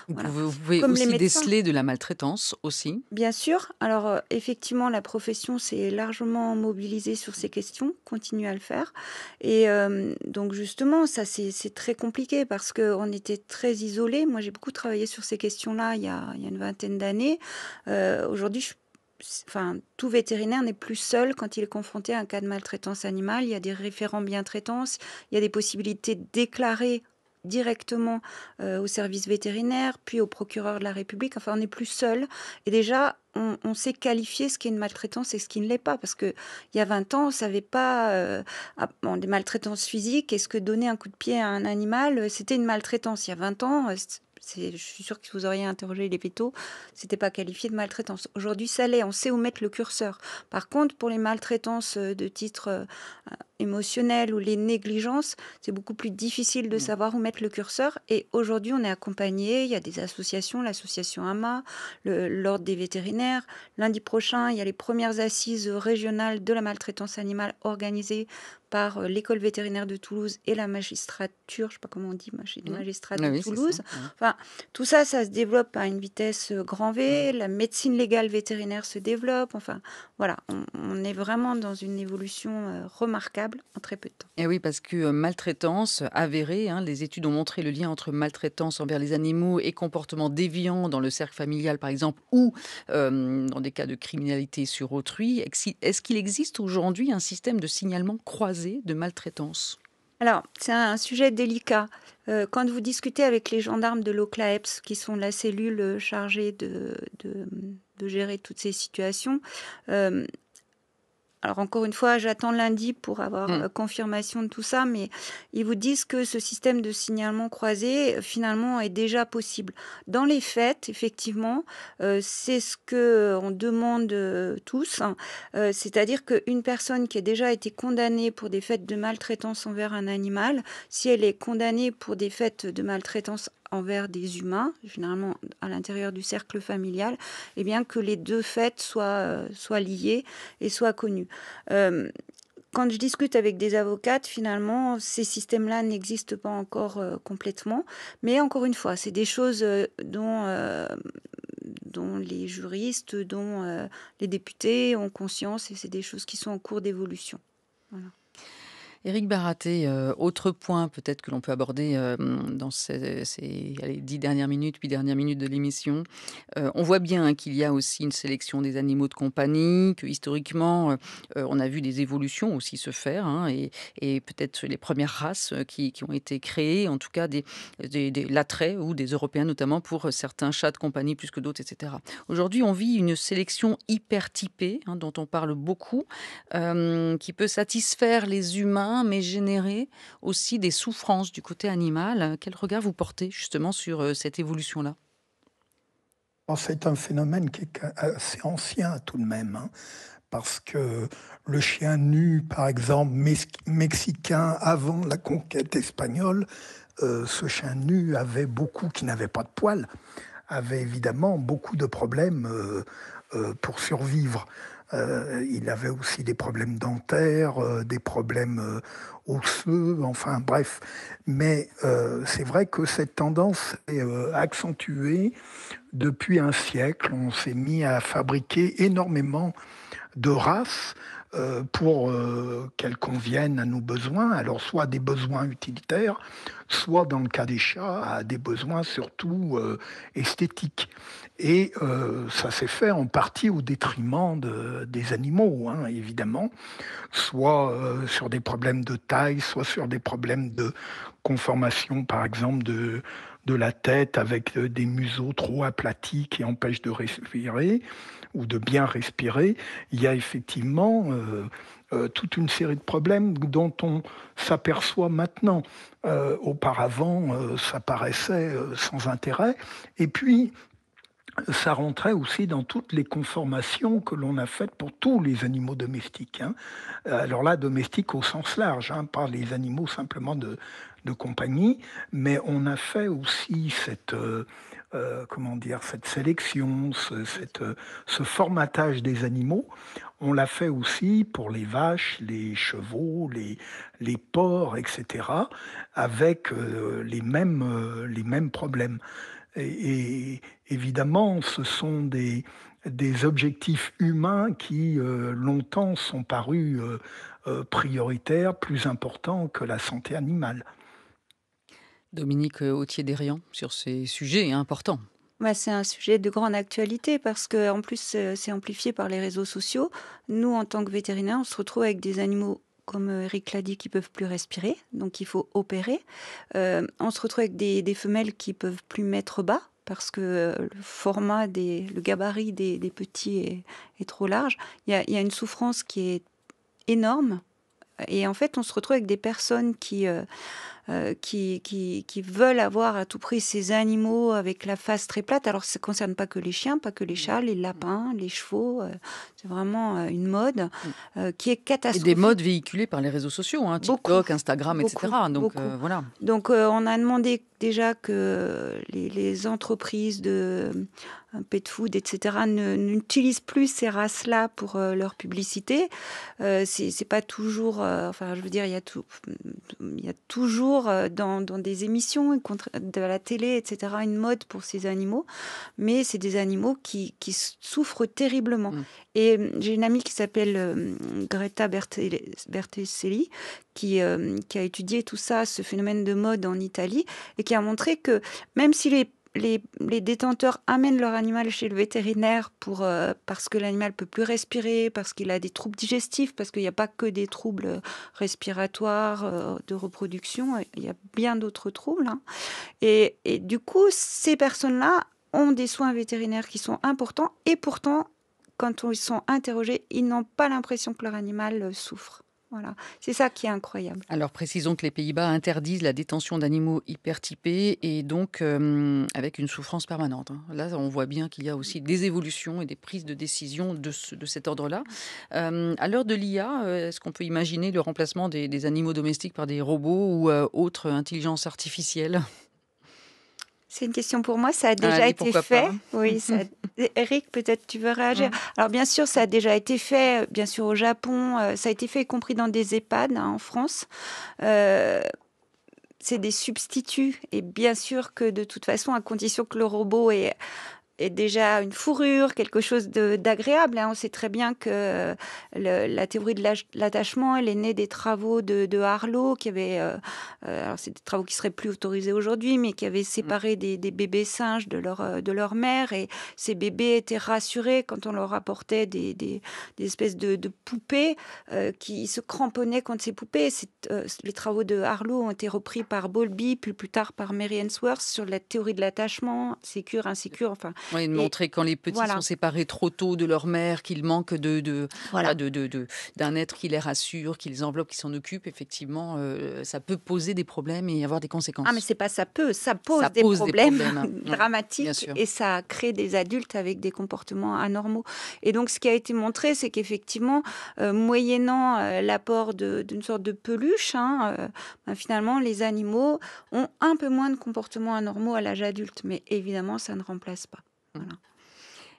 Voilà. Vous pouvez Comme aussi déceler de la maltraitance aussi. Bien sûr. Alors effectivement, la profession s'est largement mobilisée sur ces questions, continue à le faire. Et donc justement, ça c'est très compliqué parce qu'on était très isolés. Moi, j'ai beaucoup travaillé sur ces questions-là il y a une vingtaine d'années. Aujourd'hui, tout vétérinaire n'est plus seul quand il est confronté à un cas de maltraitance animale. Il y a des référents bientraitance, il y a des possibilités de déclarer directement au service vétérinaire, puis au procureur de la République. Enfin, on n'est plus seul. Et déjà, on sait qualifier ce qui est une maltraitance et ce qui ne l'est pas. Parce qu'il y a 20 ans, on ne savait pas des maltraitances physiques. Est-ce que donner un coup de pied à un animal, c'était une maltraitance ? Il y a 20 ans... je suis sûre que si vous auriez interrogé les vétos, c'était pas qualifié de maltraitance. Aujourd'hui, ça l'est, on sait où mettre le curseur. Par contre, pour les maltraitances de titre émotionnel ou les négligences, c'est beaucoup plus difficile de savoir où mettre le curseur. Et aujourd'hui, on est accompagné, il y a des associations, l'association AMA, l'Ordre des vétérinaires. Lundi prochain, il y a les premières assises régionales de la maltraitance animale organisées par l'école vétérinaire de Toulouse et la magistrature, je ne sais pas comment on dit, magistrat de Toulouse. Enfin, tout ça, ça se développe à une vitesse grand V. La médecine légale vétérinaire se développe. Enfin, voilà, on est vraiment dans une évolution remarquable en très peu de temps. Et oui, parce que maltraitance avérée, hein, les études ont montré le lien entre maltraitance envers les animaux et comportements déviants dans le cercle familial, par exemple, ou dans des cas de criminalité sur autrui. Est-ce qu'il existe aujourd'hui un système de signalement croisé de maltraitance ? Alors, c'est un sujet délicat. Quand vous discutez avec les gendarmes de l'OCLAEPS, qui sont la cellule chargée de gérer toutes ces situations, alors encore une fois, j'attends lundi pour avoir confirmation de tout ça, mais ils vous disent que ce système de signalement croisé, finalement, est déjà possible. Dans les faits, effectivement, c'est ce qu'on demande tous, hein. C'est-à-dire qu'une personne qui a déjà été condamnée pour des faits de maltraitance envers un animal, si elle est condamnée pour des faits de maltraitance envers des humains, généralement à l'intérieur du cercle familial, eh bien que les deux faits soient liés et soient connus. Quand je discute avec des avocates, finalement, ces systèmes-là n'existent pas encore complètement. Mais encore une fois, c'est des choses dont les juristes, dont les députés ont conscience, et c'est des choses qui sont en cours d'évolution. Voilà. Éric Baraté, autre point peut-être que l'on peut aborder dans ces 10 dernières minutes, 8 dernières minutes de l'émission. On voit bien qu'il y a aussi une sélection des animaux de compagnie, que historiquement, on a vu des évolutions aussi se faire, hein, et peut-être les premières races qui ont été créées, en tout cas l'attrait, ou des Européens notamment, pour certains chats de compagnie plus que d'autres, etc. Aujourd'hui, on vit une sélection hyper typée, hein, dont on parle beaucoup, qui peut satisfaire les humains, mais générer aussi des souffrances du côté animal. Quel regard vous portez justement sur cette évolution-là ? C'est un phénomène qui est assez ancien tout de même, hein, parce que le chien nu, par exemple, mexicain, avant la conquête espagnole, ce chien nu qui n'avait pas de poils, avait évidemment beaucoup de problèmes pour survivre. Il avait aussi des problèmes dentaires, des problèmes osseux, enfin bref. Mais c'est vrai que cette tendance est accentuée depuis un siècle. On s'est mis à fabriquer énormément de races pour qu'elles conviennent à nos besoins, alors soit des besoins utilitaires, soit dans le cas des chats, à des besoins surtout esthétiques. Et ça s'est fait en partie au détriment des animaux, hein, évidemment, soit sur des problèmes de taille, soit sur des problèmes de conformation, par exemple, de la tête avec des museaux trop aplatis qui empêchent de respirer ou de bien respirer. Il y a effectivement toute une série de problèmes dont on s'aperçoit maintenant. Auparavant, ça paraissait sans intérêt. Et puis, ça rentrait aussi dans toutes les conformations que l'on a faites pour tous les animaux domestiques, hein. Alors là, domestiques au sens large, hein, pas les animaux simplement de compagnie, mais on a fait aussi cette sélection, ce formatage des animaux. On l'a fait aussi pour les vaches, les chevaux, les porcs, etc., avec les mêmes problèmes. Et évidemment, ce sont des objectifs humains qui, longtemps, sont parus prioritaires, plus importants que la santé animale. Dominique Authier-Dérian, sur ces sujets importants. C'est un sujet de grande actualité parce qu'en plus, c'est amplifié par les réseaux sociaux. Nous, en tant que vétérinaires, on se retrouve avec des animaux, comme Eric l'a dit, qui ne peuvent plus respirer, donc il faut opérer. On se retrouve avec des femelles qui ne peuvent plus mettre bas parce que le gabarit des petits est trop large. Il y a une souffrance qui est énorme. Et en fait, on se retrouve avec des personnes qui veulent avoir à tout prix ces animaux avec la face très plate. Alors, ça ne concerne pas que les chiens, pas que les chats, les lapins, les chevaux. C'est vraiment une mode qui est catastrophique. Et des modes véhiculés par les réseaux sociaux, hein, TikTok, Instagram, etc. Donc, voilà. Donc, on a demandé déjà que les entreprises de pet food, etc., n'utilisent plus ces races-là pour leur publicité. C'est pas toujours... je veux dire, il y a toujours dans des émissions de la télé, etc., une mode pour ces animaux, mais c'est des animaux qui souffrent terriblement. Et j'ai une amie qui s'appelle Greta Berteselli, qui a étudié tout ça, ce phénomène de mode en Italie, et qui a montré que même si les détenteurs amènent leur animal chez le vétérinaire parce que l'animal peut plus respirer, parce qu'il a des troubles digestifs, parce qu'il n'y a pas que des troubles respiratoires, de reproduction, il y a bien d'autres troubles. Hein. Et du coup, ces personnes-là ont des soins vétérinaires qui sont importants et pourtant, quand ils sont interrogés, ils n'ont pas l'impression que leur animal souffre. Voilà, c'est ça qui est incroyable. Alors précisons que les Pays-Bas interdisent la détention d'animaux hypertypés et donc avec une souffrance permanente. Hein. Là, on voit bien qu'il y a aussi des évolutions et des prises de décision de cet ordre-là. À l'heure de l'IA, est-ce qu'on peut imaginer le remplacement des animaux domestiques par des robots ou autres intelligences artificielles ? C'est une question pour moi, ça a déjà été fait. Oui, Eric, peut-être tu veux réagir. Alors bien sûr, ça a déjà été fait, bien sûr au Japon, ça a été fait y compris dans des EHPAD en France. C'est des substituts et bien sûr que de toute façon, à condition que le robot ait déjà une fourrure, quelque chose d'agréable. Hein. On sait très bien que la théorie de l'attachement, elle est née des travaux de Harlow, qui avait, alors c'est des travaux qui seraient plus autorisés aujourd'hui, mais qui avaient séparé des bébés singes de leur mère, et ces bébés étaient rassurés quand on leur apportait des espèces de poupées qui se cramponnaient contre ces poupées. Les travaux de Harlow ont été repris par Bowlby, puis plus tard par Mary Ainsworth sur la théorie de l'attachement, sécure, insécure, enfin. Oui, de montrer quand les petits sont séparés trop tôt de leur mère, qu'ils manquent d'un être qui les rassure, qui les enveloppe, qui s'en occupe. Effectivement, ça peut poser des problèmes et avoir des conséquences. Ah, mais c'est pas ça pose des problèmes dramatiques et ça crée des adultes avec des comportements anormaux. Et donc, ce qui a été montré, c'est qu'effectivement, moyennant l'apport d'une sorte de peluche, finalement, les animaux ont un peu moins de comportements anormaux à l'âge adulte. Mais évidemment, ça ne remplace pas. Voilà.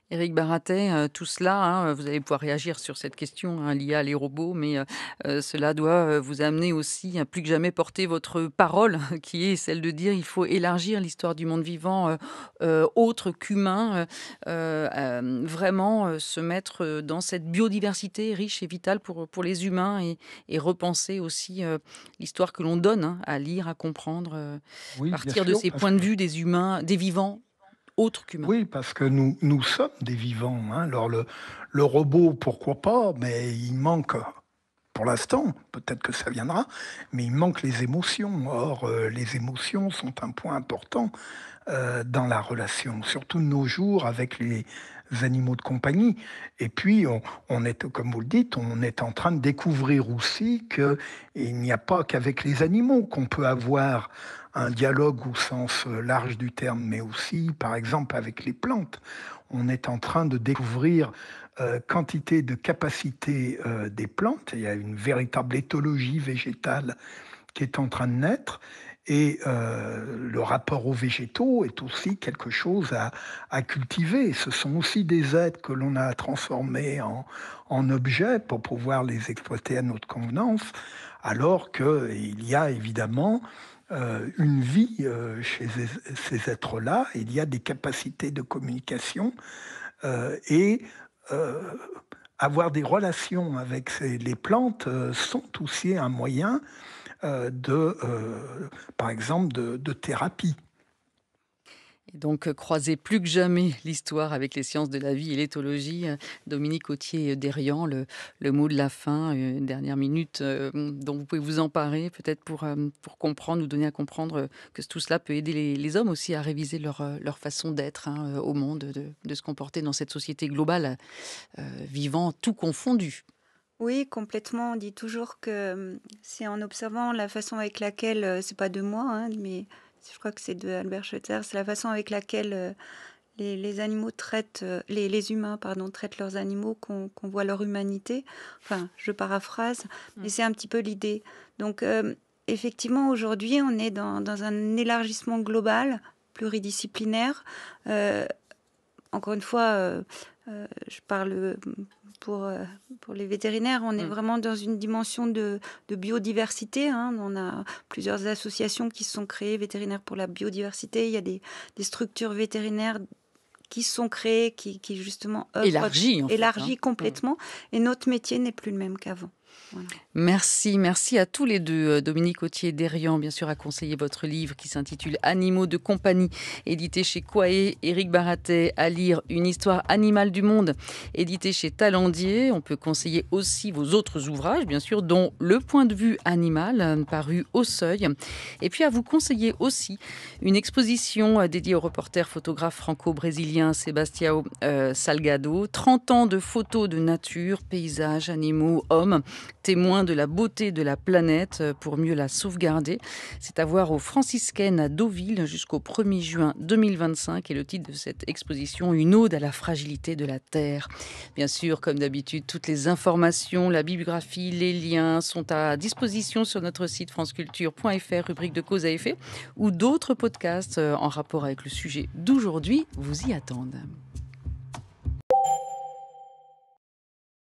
Éric Baratet, tout cela, vous allez pouvoir réagir sur cette question liée à les robots, mais cela doit vous amener aussi à plus que jamais porter votre parole, qui est celle de dire il faut élargir l'histoire du monde vivant autre qu'humain, vraiment se mettre dans cette biodiversité riche et vitale pour les humains et repenser aussi l'histoire que l'on donne à lire, à comprendre, partir de ces points de vue des humains, des vivants, autre qu'humain. Oui, parce que nous sommes des vivants. Hein. Alors le robot, pourquoi pas, mais il manque, pour l'instant, peut-être que ça viendra, mais il manque les émotions. Or, les émotions sont un point important dans la relation, surtout de nos jours avec les animaux de compagnie. Et puis, on est, comme vous le dites, on est en train de découvrir aussi qu'il n'y a pas qu'avec les animaux qu'on peut avoir un dialogue au sens large du terme, mais aussi, par exemple, avec les plantes. On est en train de découvrir quantité de capacités des plantes. Il y a une véritable éthologie végétale qui est en train de naître. Et le rapport aux végétaux est aussi quelque chose à cultiver. Ce sont aussi des êtres que l'on a transformés en objets pour pouvoir les exploiter à notre convenance, alors qu'il y a évidemment une vie chez ces êtres-là. Il y a des capacités de communication et avoir des relations avec les plantes sont aussi un moyen par exemple, de thérapie. Et donc, croisez plus que jamais l'histoire avec les sciences de la vie et l'éthologie. Dominique Authier-Dérian, le mot de la fin, une dernière minute dont vous pouvez vous emparer, peut-être pour comprendre, nous donner à comprendre que tout cela peut aider les hommes aussi à réviser leur façon d'être au monde, de se comporter dans cette société globale, vivant tout confondu. Oui, complètement. On dit toujours que c'est en observant la façon avec laquelle, c'est pas de moi, mais je crois que c'est de Albert Schweitzer, c'est la façon avec laquelle les animaux traitent, les humains traitent leurs animaux qu'on voit leur humanité. Enfin, je paraphrase, mais c'est un petit peu l'idée. Donc, effectivement, aujourd'hui, on est dans un élargissement global, pluridisciplinaire. Encore une fois, je parle pour les vétérinaires, on est vraiment dans une dimension de biodiversité. On a plusieurs associations qui se sont créées, vétérinaires pour la biodiversité. Il y a des structures vétérinaires qui sont créées, qui justement élargit complètement. Et notre métier n'est plus le même qu'avant. Voilà. Merci à tous les deux. Dominique Authier-Derian, bien sûr, a conseillé votre livre qui s'intitule Animaux de compagnie, édité chez Quae. Éric Baratet, à lire Une histoire animale du monde, édité chez Talandier. On peut conseiller aussi vos autres ouvrages, bien sûr, dont Le point de vue animal, paru au Seuil. Et puis à vous conseiller aussi une exposition dédiée au reporter photographe franco-brésilien Sebastião Salgado. 30 ans de photos de nature, paysages, animaux, hommes, témoins de la beauté de la planète pour mieux la sauvegarder. C'est à voir aux Franciscaines à Deauville jusqu'au 1er juin 2025 et le titre de cette exposition, Une ode à la fragilité de la Terre. Bien sûr, comme d'habitude, toutes les informations, la bibliographie, les liens sont à disposition sur notre site franceculture.fr, rubrique de Cause à effet, ou d'autres podcasts en rapport avec le sujet d'aujourd'hui vous y attendent.